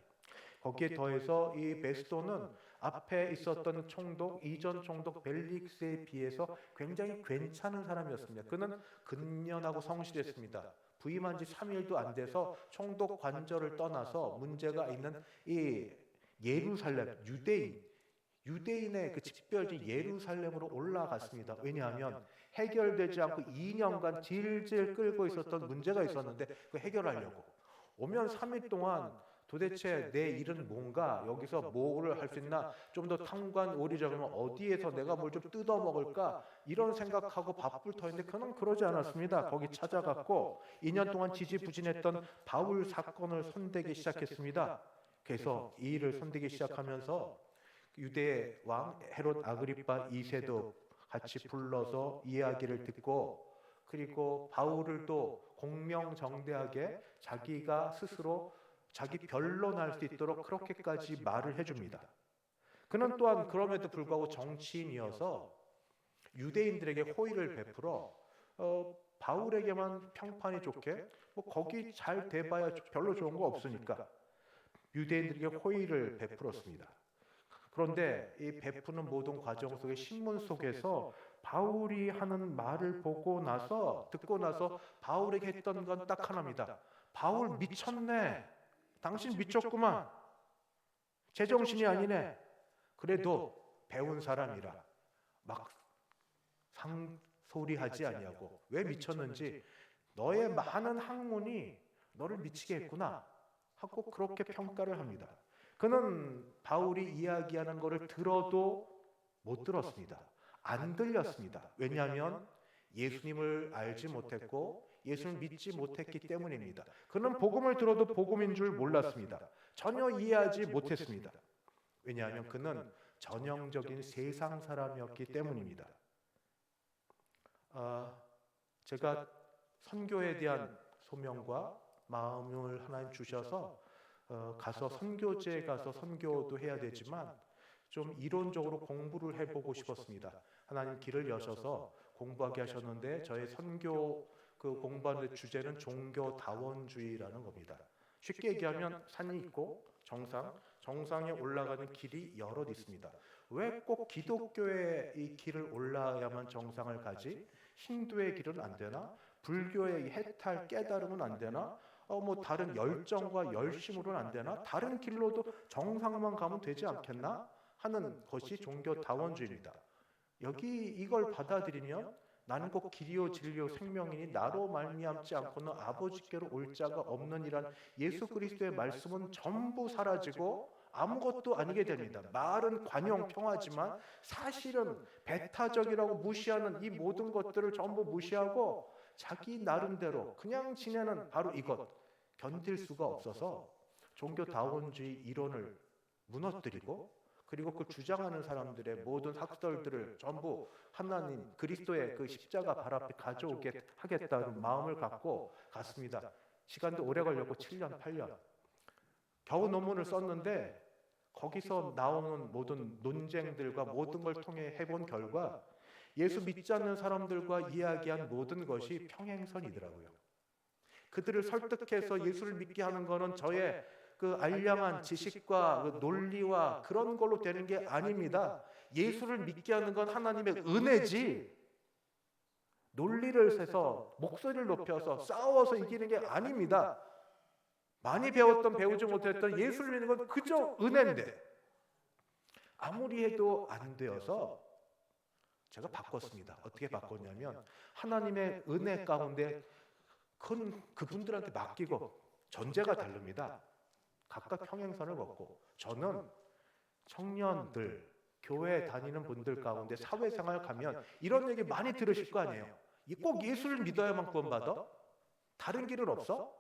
Speaker 1: 거기에 더해서 이 베스도는 앞에 있었던 총독, 이전 총독 벨릭스에 비해서 굉장히 괜찮은 사람이었습니다. 그는 근면하고 성실했습니다. 부임한 지 3일도 안 돼서 총독 관절을 떠나서 문제가 있는 이 예루살렘, 유대인의 그 집별지 예루살렘으로 올라갔습니다. 왜냐하면 해결되지 않고 2년간 질질 끌고 있었던 문제가 있었는데 그 해결하려고 오면 3일 동안 도대체 내 일은 뭔가, 여기서 뭐를 할 수 있나, 좀 더 탐관 오리적이면 어디에서 내가 뭘 좀 뜯어 먹을까, 이런 생각하고 바쁠 터인데 그는 그러지 않았습니다. 거기 찾아갔고 2년 동안 지지부진했던 바울 사건을 손대기 시작했습니다. 그래서 이 일을 손대기 시작하면서 유대 왕 헤롯 아그리파 2세도 같이 불러서 이야기를 듣고, 그리고 바울을 또 공명정대하게 자기가 스스로 자기 변론할 수 있도록 그렇게까지 말을 해줍니다. 그는 또한 그럼에도 불구하고 정치인이어서 유대인들에게 호의를 베풀어 바울에게만 평판이 좋게 뭐 거기 잘 돼봐야 별로 좋은 거 없으니까 유대인들에게 호의를 베풀었습니다. 그런데 이 베푸는 모든 과정 속에 신문 속에서 바울이 하는 말을 듣고 나서 바울에게 했던 건 딱 하나입니다. 바울 미쳤네. 당신 미쳤구만. 제정신이 아니네. 그래도 배운 사람이라 막 상소리하지 아니하고 왜 미쳤는지, 너의 많은 학문이 너를 미치게 했구나 하고 그렇게 평가를 합니다. 그는 바울이 이야기하는 것을 들어도 못 들었습니다. 안 들렸습니다. 왜냐하면 예수님을 알지 못했고 예수를 믿지 못했기 때문입니다. 그는 복음을 들어도 복음인 줄 몰랐습니다. 전혀 이해하지 못했습니다. 왜냐하면 그는 전형적인 세상 사람이었기 때문입니다. 제가 선교에 대한 소명과 마음을 하나님 주셔서 가서 선교지에 가서 선교도 해야 되지만 좀 이론적으로 공부를 해보고 싶었습니다. 하나님 길을 여셔서 공부하게 하셨는데 저의 선교 그 공부하는 주제는 종교다원주의라는 겁니다. 쉽게 얘기하면 산이 있고 정상에 올라가는 길이 여럿 있습니다. 왜 꼭 기독교의 이 길을 올라야만 정상을 가지? 힌두의 길은 안 되나? 불교의 해탈 깨달음은 안 되나? 뭐 다른 열정과 열심으로는 안 되나? 다른 길로도 정상만 가면 되지 않겠나? 하는 것이 종교다원주의입니다. 여기 이걸 받아들이면 나는 곧 길이요 진리요 생명이니 나로 말미암지 않고는 아버지께로 올 자가 없느니란 예수 그리스도의 말씀은 전부 사라지고 아무것도 아니게 됩니다. 말은 관용 평화지만 사실은 배타적이라고 무시하는 이 모든 것들을 전부 무시하고 자기 나름대로 그냥 지내는 바로 이것 견딜 수가 없어서 종교다원주의 이론을 무너뜨리고 그리고 그 주장하는 사람들의 모든 학설들을 전부 하나님 그리스도의 그 십자가 발 앞에 가져오게 하겠다는 마음을 갖고 갔습니다. 시간도 오래 걸렸고 7년 8년 겨우 논문을 썼는데 거기서 나오는 모든 논쟁들과 모든 걸 통해 해본 결과 예수 믿지 않는 사람들과 이야기한 모든 것이 평행선이더라고요. 그들을 설득해서 예수를 믿게 하는 것은 저의 그 알량한 지식과 그 논리와 그런 걸로 되는 게 아닙니다. 예수를 믿게 하는 건 하나님의 은혜지 논리를 세서 목소리를 높여서 싸워서 이기는 게 아닙니다. 많이 배웠던 배우지 못했던 예수를 믿는 건 그저 은혜인데 아무리 해도 안 되어서 제가 바꿨습니다. 어떻게 바꿨냐면 하나님의 은혜 가운데 그분들한테 맡기고 전제가 다릅니다. 각각 평행선을 걷고 저는 청년들 교회 다니는 분들 가운데 사회생활 가면 이런 얘기 많이 들으실 거 아니에요. 꼭 예수를 믿어야만 구원받아? 다른 길은 없어?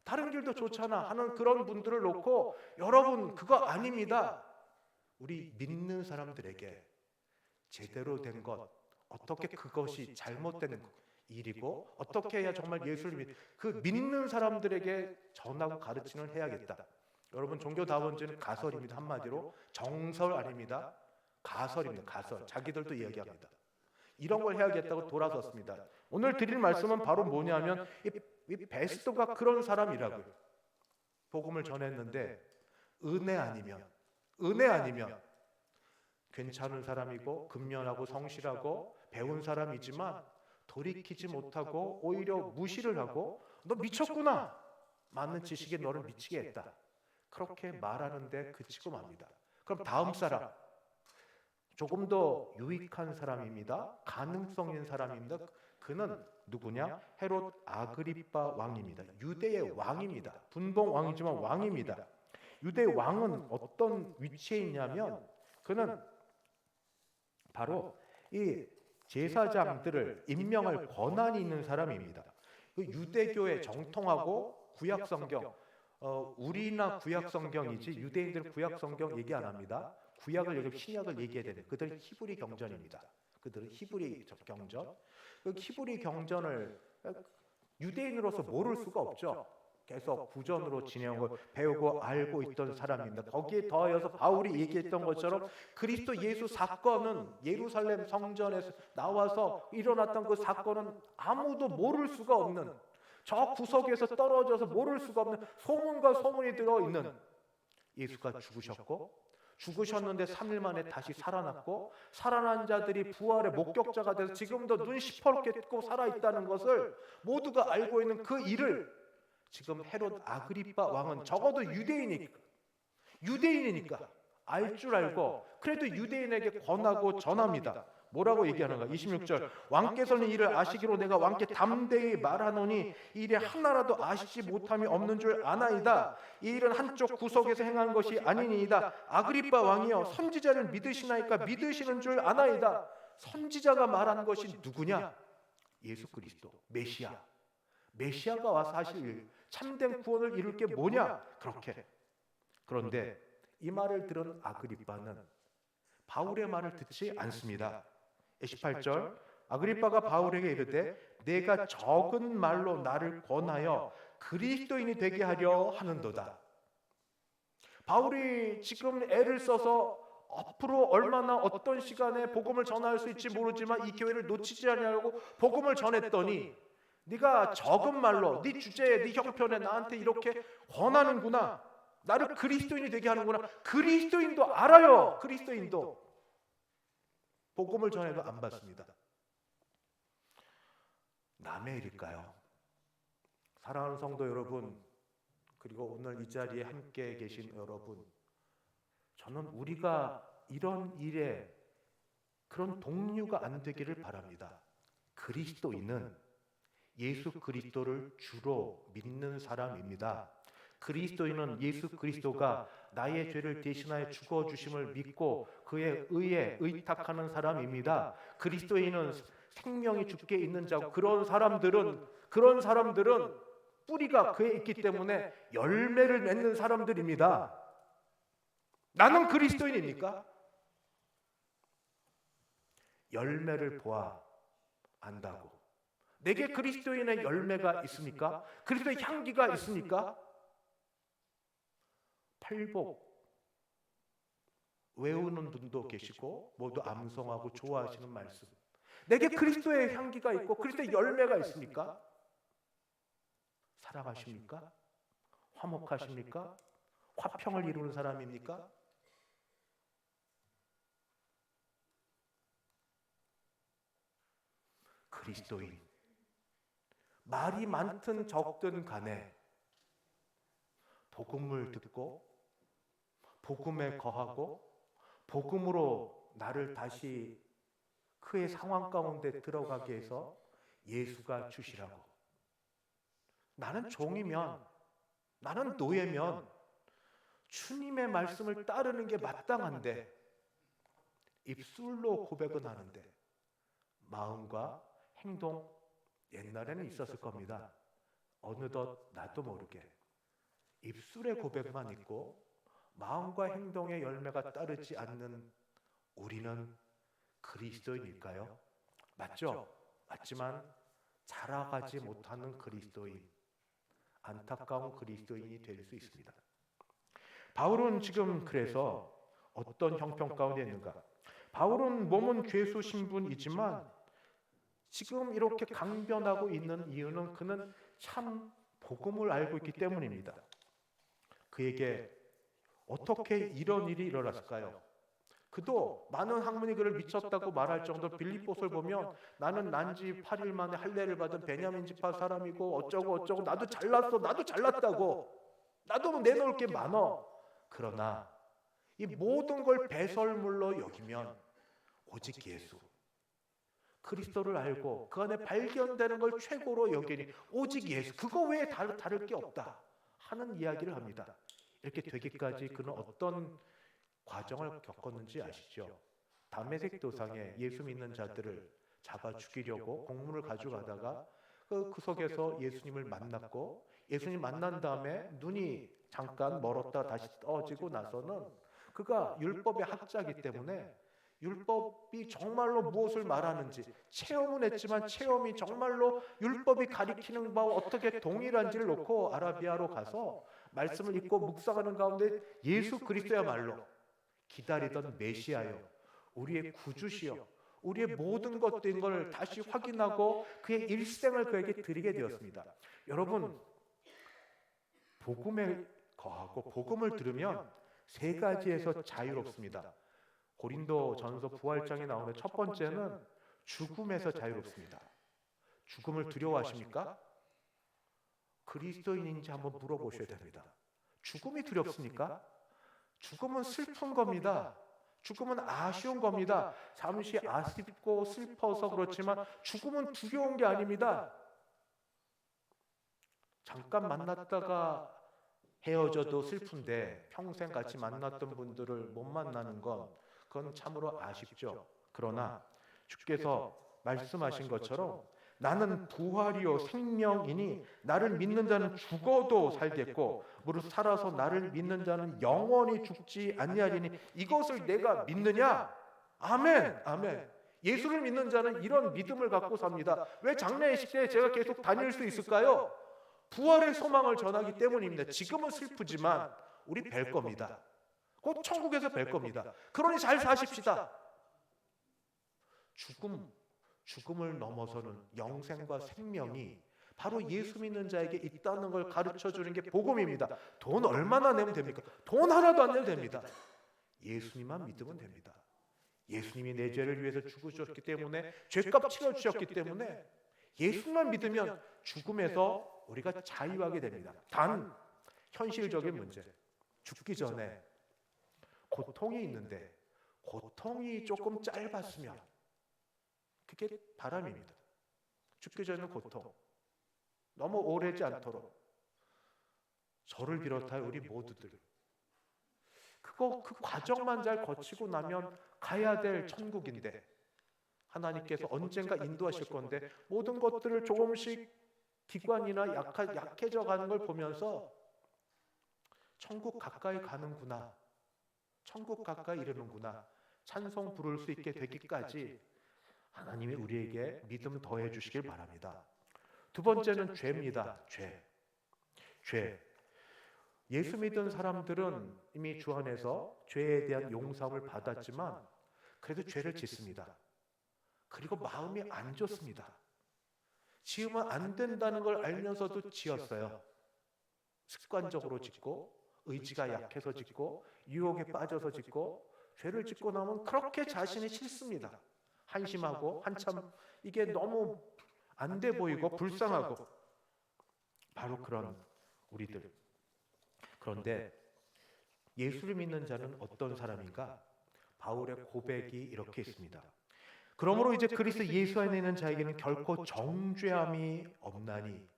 Speaker 1: 다른 길도 좋잖아 하는 그런 분들을 놓고 여러분 그거 아닙니다. 우리 믿는 사람들에게 제대로 된 것 어떻게 그것이 잘못된 일이고 어떻게 해야 정말 예수를 믿는 사람들에게 전하고 가르치는 해야겠다. 여러분 종교다원주의는 가설입니다. 한마디로 정설 아닙니다. 가설입니다. 가설. 자기들도 이야기합니다. 이런 걸 해야겠다고 돌아섰습니다. 오늘 드릴 말씀은 바로 뭐냐면 이 베스도가 그런 사람이라고요. 복음을 전했는데 은혜 아니면 괜찮은 사람이고 근면하고 성실하고 배운 사람이지만 돌이키지 못하고 오히려 무시를 하고 너 미쳤구나. 많은 지식에 너를 미치게 했다. 그렇게 말하는데 그치고 맙니다. 그럼 다음 사람 조금 더 유익한 사람입니다. 가능성 있는 사람입니다. 그는 누구냐? 헤롯 아그리빠 왕입니다. 유대의 왕입니다. 분봉 왕이지만 왕입니다. 유대의 왕은 어떤 위치에 있냐면 그는 바로 이 제사장들을 임명할 권한이 있는 사람입니다. 그 유대교의 정통하고 구약 성경 우리나 구약 성경이지 유대인들은 구약 성경 얘기 안 합니다. 구약을 얘기하면 신약을 얘기해야 되는 그들은 히브리 경전입니다. 그들은 히브리 경전. 그 히브리 경전을 유대인으로서 모를 수가 없죠. 계속 구전으로 진행하고 배우고 알고 있던 사람입니다. 거기에 더하여서 바울이 얘기했던 것처럼 그리스도 예수 사건은 예루살렘 성전에서 나와서 일어났던 그 사건은 아무도 모를 수가 없는 저 구석에서 떨어져서 모를 수가 없는 소문과 소문이 들어있는 예수가 죽으셨는데 3일 만에 다시 살아났고 살아난 자들이 부활의 목격자가 돼서 지금도 눈 시퍼렇게 뜨고 살아있다는 것을 모두가 알고 있는 그 일을 지금 헤롯 아그리빠 왕은 적어도 유대인이니까 알 줄 알고 그래도 유대인에게 권하고 전합니다. 뭐라고 얘기하는가? 26절 왕께서는 이를 아시기로 내가 왕께 담대히 말하노니 이 일에 하나라도 아시지 못함이 없는 줄 아나이다. 이 일은 한쪽 구석에서 행한 것이 아니니이다. 아그리빠 왕이여 선지자를 믿으시나이까? 믿으시는 줄 아나이다. 선지자가 말한 것이 누구냐? 예수 그리스도 메시아. 메시아가 와서 하실 참된 구원을 이룰 게 뭐냐? 그렇게. 그런데 이 말을 들은 아그리빠는 바울의 말을 듣지 않습니다. 18절 아그리빠가 바울에게 이르되 내가 적은 말로 나를 권하여 그리스도인이 되게 하려 하는도다. 바울이 지금 애를 써서 앞으로 얼마나 어떤 시간에 복음을 전할 수 있지 모르지만 이 기회를 놓치지 않으려고 복음을 전했더니 네가 적은 말로 네 주제에 네 형편에 나한테 이렇게 권하는구나. 나를 그리스도인이 되게 하는구나. 그리스도인도 알아요. 그리스도인도 복음을 전해도 안 받습니다. 남의 일일까요? 사랑하는 성도 여러분, 그리고 오늘 이 자리에 함께 계신 여러분, 저는 우리가 이런 일에 그런 동료가 안 되기를 바랍니다. 그리스도인은 예수 그리스도를 주로 믿는 사람입니다. 그리스도인은 예수 그리스도가 나의 죄를 대신하여 죽어주심을 믿고 그의 의에 의탁하는 사람입니다. 그리스도인은 생명이 주께 있는 자고 그런 사람들은 뿌리가 그에 있기 때문에 열매를 맺는 사람들입니다. 나는 그리스도인입니까? 열매를 보아 안다고. 내게 그리스도인의 열매가 있습니까? 그리스도의 향기가 있습니까? 팔복 외우는 분도 계시고 모두 암송하고 좋아하시는 말씀. 내게 그리스도의 향기가 있고 그리스도의 열매가 있습니까? 사랑하십니까? 화목하십니까? 화평을 이루는 사람입니까? 그리스도인 말이 많든 적든 간에 복음을 듣고 복음에 거하고 복음으로 나를 다시 그의 상황 가운데 들어가게 해서 예수가 주시라고. 나는 종이면, 나는 노예면 주님의 말씀을 따르는 게 마땅한데 입술로 고백은 하는데 마음과 행동, 옛날에는 있었을 겁니다. 어느덧 나도 모르게 입술의 고백만 있고 마음과 행동의 열매가 따르지 않는 우리는 그리스도인일까요? 맞죠? 맞지만 자라가지 못하는 그리스도인, 안타까운 그리스도인이 될 수 있습니다. 바울은 지금 그래서 어떤 형편 가운데 있는가? 바울은 몸은 죄수 신분이지만 지금 이렇게 강변하고 있는 이유는 그는 참 복음을 알고 있기 때문입니다. 그에게 어떻게 이런 일이 일어났을까요? 그도 많은 학문이 그를 미쳤다고 말할 정도로 빌립보서를 보면 나는 난지 8일 만에 할례를 받은 베냐민 지파 사람이고 어쩌고 나도 잘났다고 나도 내놓을 게 많어. 그러나 이 모든 걸 배설물로 여기면 오직 예수 그리스도를 알고 그 안에 발견되는 걸 최고로 여기니 오직 예수 그거 외에 다를 게 없다 하는 이야기를 합니다. 이렇게 되기까지 그는 어떤 과정을 겪었는지 아시죠? 다메섹 도상에 예수 믿는 자들을 잡아 죽이려고 공문을 가져가다가 그 구석에서 예수님을 만났고 예수님 만난 다음에 눈이 잠깐 멀었다 다시 떠지고 나서는 그가 율법의 학자이기 때문에 율법이 정말로 무엇을 말하는지 체험은 했지만 체험이 정말로 율법이 가리키는 바와 어떻게 동일한지를 놓고 아라비아로 가서 말씀을 읽고 묵상하는 가운데 예수 그리스도야말로 기다리던 메시아요 우리의 구주시여 우리의 모든 것된 걸 다시 확인하고 그의 일생을 그에게 드리게 되었습니다. 여러분 복음에 거하고 복음을 들으면 세 가지에서 자유롭습니다. 고린도 전서 부활장에 나오는 첫 번째는 죽음에서 자유롭습니다. 죽음을 두려워하십니까? 그리스도인인지 한번 물어보셔야 됩니다. 죽음이 두렵습니까? 죽음은 슬픈 겁니다. 죽음은 아쉬운 겁니다. 잠시 아쉽고 슬퍼서 그렇지만 죽음은 두려운 게 아닙니다. 잠깐 만났다가 헤어져도 슬픈데 평생 같이 만났던 분들을 못 만나는 건 그건 참으로 아쉽죠. 그러나 주께서 말씀하신 것처럼 나는 부활이요 생명이니 나를 믿는 자는 죽어도 살겠고 무릇 살아서 나를 믿는 자는 영원히 죽지 아니하리니 이것을 내가 믿느냐? 아멘. 아멘. 예수를 믿는 자는 이런 믿음을 갖고 삽니다. 왜 장례식 때 제가 계속 다닐 수 있을까요? 부활의 소망을 전하기 때문입니다. 지금은 슬프지만 우리 뵐 겁니다. 곧 천국에서 뵐 겁니다. 그러니 잘 사십시다. 죽음을 넘어서는 영생과 생명이 바로 예수 믿는 자에게 있다는 걸 가르쳐 주는 게 복음입니다. 돈 얼마나 내면 됩니까? 돈 하나도 안 내면 됩니다. 예수님만 믿으면 됩니다. 예수님이 내 죄를 위해서 죽으셨기 때문에 죄값 치러주셨기 때문에 예수만 믿으면 죽음에서 우리가 자유하게 됩니다. 단 현실적인 문제, 죽기 전에 고통이 있는데 고통이 조금 짧았으면 그게 바람입니다. 죽기 전에 고통 너무 오래지 않도록 저를 비롯하여 우리 모두들 그 과정만 잘 거치고 나면 가야 될 천국인데 하나님께서 언젠가 인도하실 건데 모든 것들을 조금씩 기관이나 약해져 가는 걸 보면서 천국 가까이 가는구나, 천국 가까이 이르는구나 찬송 부를 수 있게 되기까지 하나님이 우리에게 믿음 더해 주시길 바랍니다. 두 번째는 죄입니다. 죄. 예수 믿은 사람들은 이미 주 안에서 죄에 대한 용서를 받았지만 그래도 죄를 짓습니다. 그리고 마음이 안 좋습니다. 지으면 안 된다는 걸 알면서도 지었어요. 습관적으로 짓고 의지가 약해서 짓고 유혹에 빠져서 짓고 죄를 짓고 나면 그렇게 자신이 싫습니다. 한심하고 한참 이게 너무 안 돼 보이고 불쌍하고 바로 그런 우리들. 그런데 예수를 믿는 자는 어떤 사람인가? 바울의 고백이 이렇게 있습니다. 그러므로 이제 그리스도 예수 안에 있는 자에게는 결코 정죄함이 없나니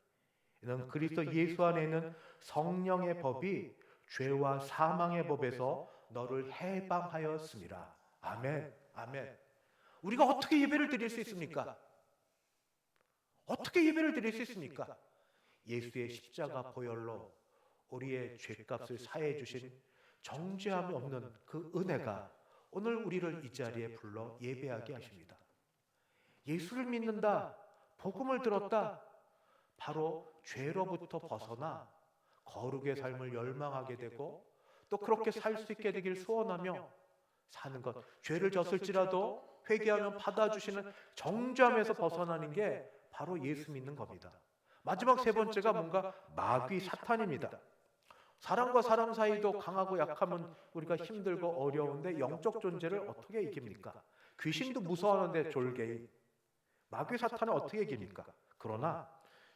Speaker 1: 이는 그리스도 예수 안에 있는 성령의 법이 죄와 사망의 법에서 너를 해방하였습니다. 아멘. 아멘. 우리가 어떻게 예배를 드릴 수 있습니까? 어떻게 예배를 드릴 수 있습니까? 예수의 십자가 보혈로 우리의 죄값을 사해 주신 정죄함이 없는 그 은혜가 오늘 우리를 이 자리에 불러 예배하게 하십니다. 예수를 믿는다, 복음을 들었다, 바로 죄로부터 벗어나 거룩의 삶을 열망하게 되고 또 그렇게 살 수 있게 되길 소원하며 사는 것, 죄를 졌을지라도 회개하면 받아주시는 정죄함에서 벗어나는 게 바로 예수 믿는 겁니다. 마지막 세 번째가 뭔가 마귀 사탄입니다. 사람과 사람 사이도 강하고 약하면 우리가 힘들고 어려운데 영적 존재를 어떻게 이깁니까? 귀신도 무서워하는데 졸개인 마귀 사탄을 어떻게 이깁니까? 그러나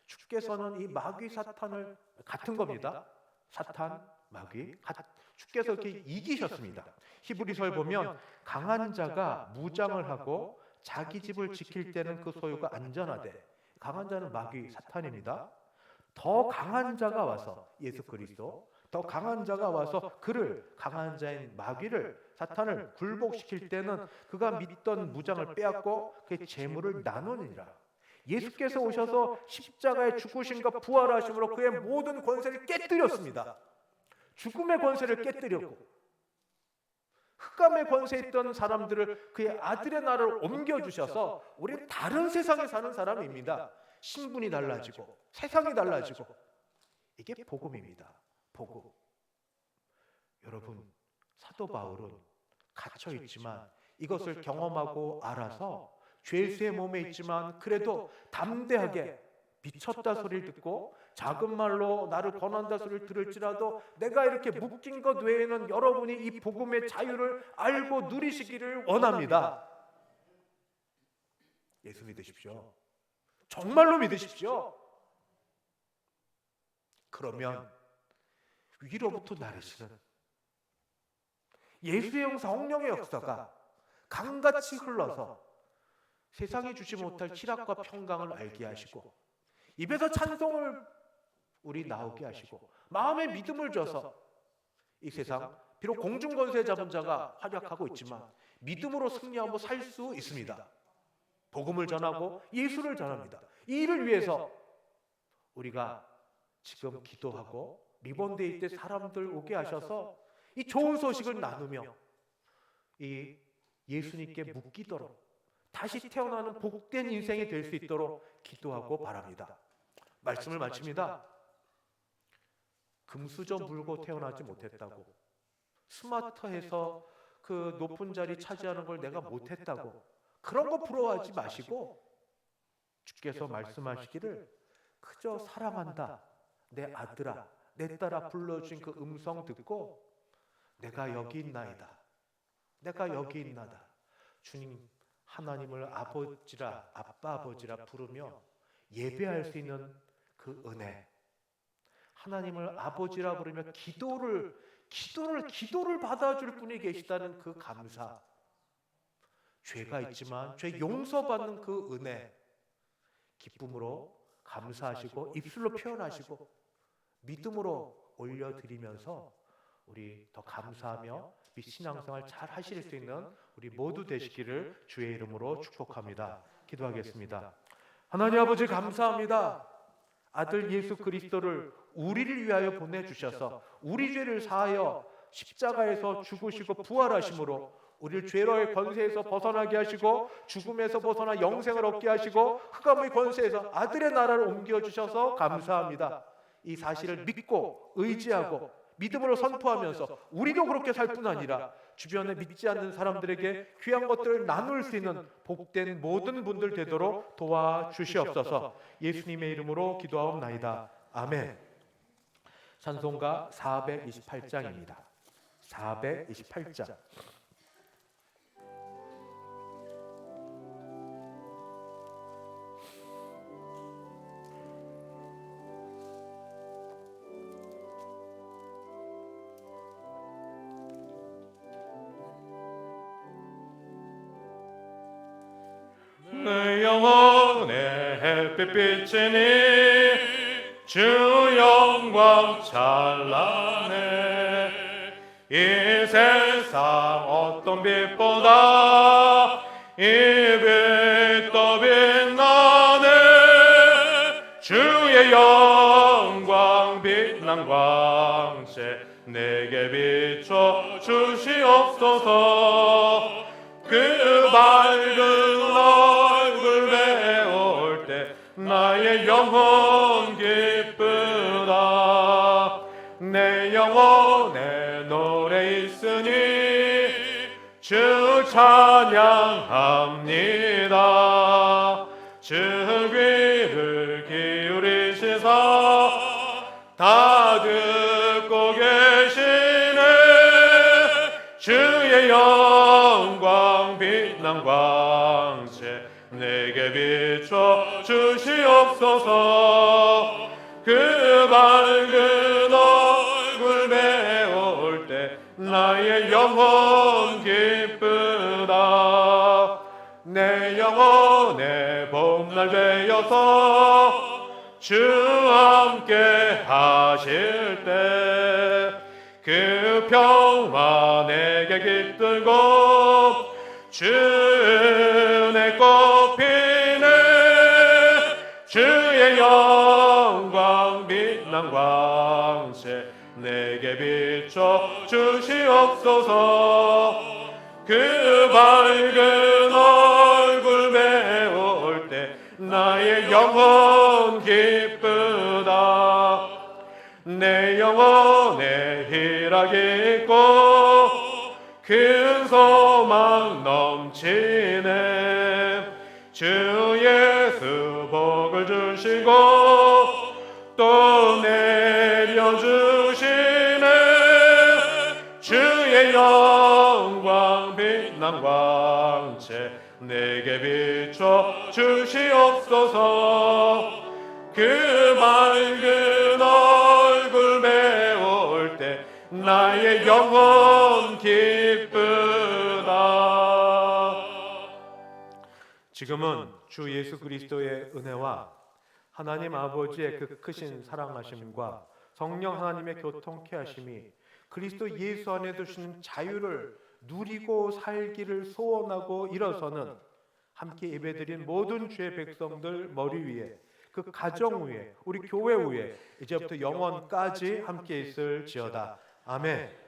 Speaker 1: 주께서는 이 마귀 사탄을 같은 겁니다. 사탄, 마귀, 주께서 이렇게 이기셨습니다. 히브리서에 보면 강한 자가 무장을 하고 자기 집을 지킬 때는 그 소유가 안전하되 강한 자는 마귀 사탄입니다. 더 강한 자가 와서 예수 그리스도 더 강한 자가 와서 그를 강한 자인 마귀를 사탄을 굴복시킬 때는 그가 믿던 무장을 빼앗고 그의 재물을 나누니라. 예수께서 오셔서 십자가의 죽으심과 부활하심으로 그의 모든 권세를 깨뜨렸습니다. 죽음의 권세를 깨뜨렸고 흑암의 권세에 있던 사람들을 그의 아들의 나라로 옮겨주셔서 우리는 다른 세상에 사는 사람입니다. 신분이 달라지고 세상이 달라지고 이게 복음입니다. 복음. 여러분, 사도 바울은 갇혀있지만 이것을 경험하고 알아서 죄수의 몸에 있지만 그래도 담대하게 미쳤다 소리를 듣고 작은 말로 나를 권한다 소리를 들을지라도 내가 이렇게 묶인 것 외에는 여러분이 이 복음의 자유를 알고 누리시기를 원합니다. 예수 믿으십시오. 정말로 믿으십시오. 그러면 위로부터 나르시는 예수의 영 성령의 역사가 강같이 흘러서 세상이 주지 못할 희락과 평강을 알게 하시고 입에서 찬송을 우리 나오게 하시고 마음에 믿음을 줘서 이 세상 비록 공중권세 잡은 자가 활약하고 있지만 믿음으로 승리하고 살 수 있습니다. 복음을 전하고 예수를 전합니다. 이 일을 위해서 우리가 지금 기도하고 리본데이 때 사람들 오게 하셔서 이 좋은 소식을 나누며 이 예수님께 묶이도록 다시 태어나는 복된 인생이 될 수 있도록 기도하고 바랍니다. 말씀을 마칩니다. 금수저 물고 태어나지 못했다고, 스마트해서 그 높은 자리 차지하는 걸 내가 못했다고, 그런 거 부러워하지 마시고 주께서 말씀하시기를 그저 사랑한다 내 아들아 내 딸아 불러주신 그 음성 듣고 내가 여기 있나이다, 내가 여기 있나다. 주님 하나님을 아버지라 아빠 아버지라 부르며 예배할 수 있는 그 은혜, 하나님을 아버지라 부르며 기도를 받아줄 분이 계시다는 그 감사, 죄가 있지만 죄 용서받는 그 은혜, 기쁨으로 감사하시고 입술로 표현하시고 믿음으로 올려드리면서 우리 더 감사하며 신앙생활 잘 하실 수 있는 우리 모두 되시기를 주의 이름으로 축복합니다. 기도하겠습니다. 하나님 아버지 감사합니다. 아들 예수 그리스도를 우리를 위하여 보내주셔서 우리 죄를 사하여 십자가에서 죽으시고 부활하심으로 우리를 죄로의 권세에서 벗어나게 하시고 죽음에서 벗어나 영생을 얻게 하시고 흑암의 권세에서 아들의 나라를 옮겨주셔서 감사합니다. 이 사실을 믿고 의지하고 믿음으로 선포하면서 우리도 그렇게 살 뿐 아니라 주변에 믿지 않는 사람들에게 귀한 것들을 나눌 수 있는 복된 모든 분들 되도록 도와주시옵소서. 예수님의 이름으로 기도하옵나이다. 아멘. 찬송가 428장입니다. 428장.
Speaker 2: 내 영혼의 햇빛이니 주 영광 찬란해. 이 세상 어떤 빛보다 이 빛 더 빛나네. 주의 영광 빛난 광채 내게 비춰 주시옵소서. 그 밝은 얼굴 배울 때 나의 영혼 기쁘다. 내 영혼에 노래 있으니 주 찬양합니다. 주 귀를 기울이시사 다 듣고 계시네. 주의 영광 빛난 광채 내게 비춰 주시옵소서. 그 밝은 얼굴 배울 때 나의 영혼 기쁘다. 내 영혼의 봄날 되어서 주 함께 하실 때 그 평화 내게 깃들고 주 은혜 꽃피네. 주의 영광 빛난 광채 내게 비춰 주시옵소서. 그 밝은 얼굴 배울 때 나의 영혼 기쁘다. 내 영혼에 희락이 있고 큰 소망 넘치네. 주 예수 복을 주시고 또 내려주시네. 주의 영광 빛난 광채 내게 비춰 주시옵소서. 그 밝은 얼굴 배울 때 나의 영혼 기
Speaker 1: 지금은 주 예수 그리스도의 은혜와 하나님 아버지의 그 크신 사랑하심과 성령 하나님의 교통케 하심이 그리스도 예수 안에 두신 자유를 누리고 살기를 소원하고 일어서는 함께 예배드린 모든 주의 백성들 머리 위에, 그 가정 위에, 우리 교회 위에 이제부터 영원까지 함께 있을지어다. 아멘.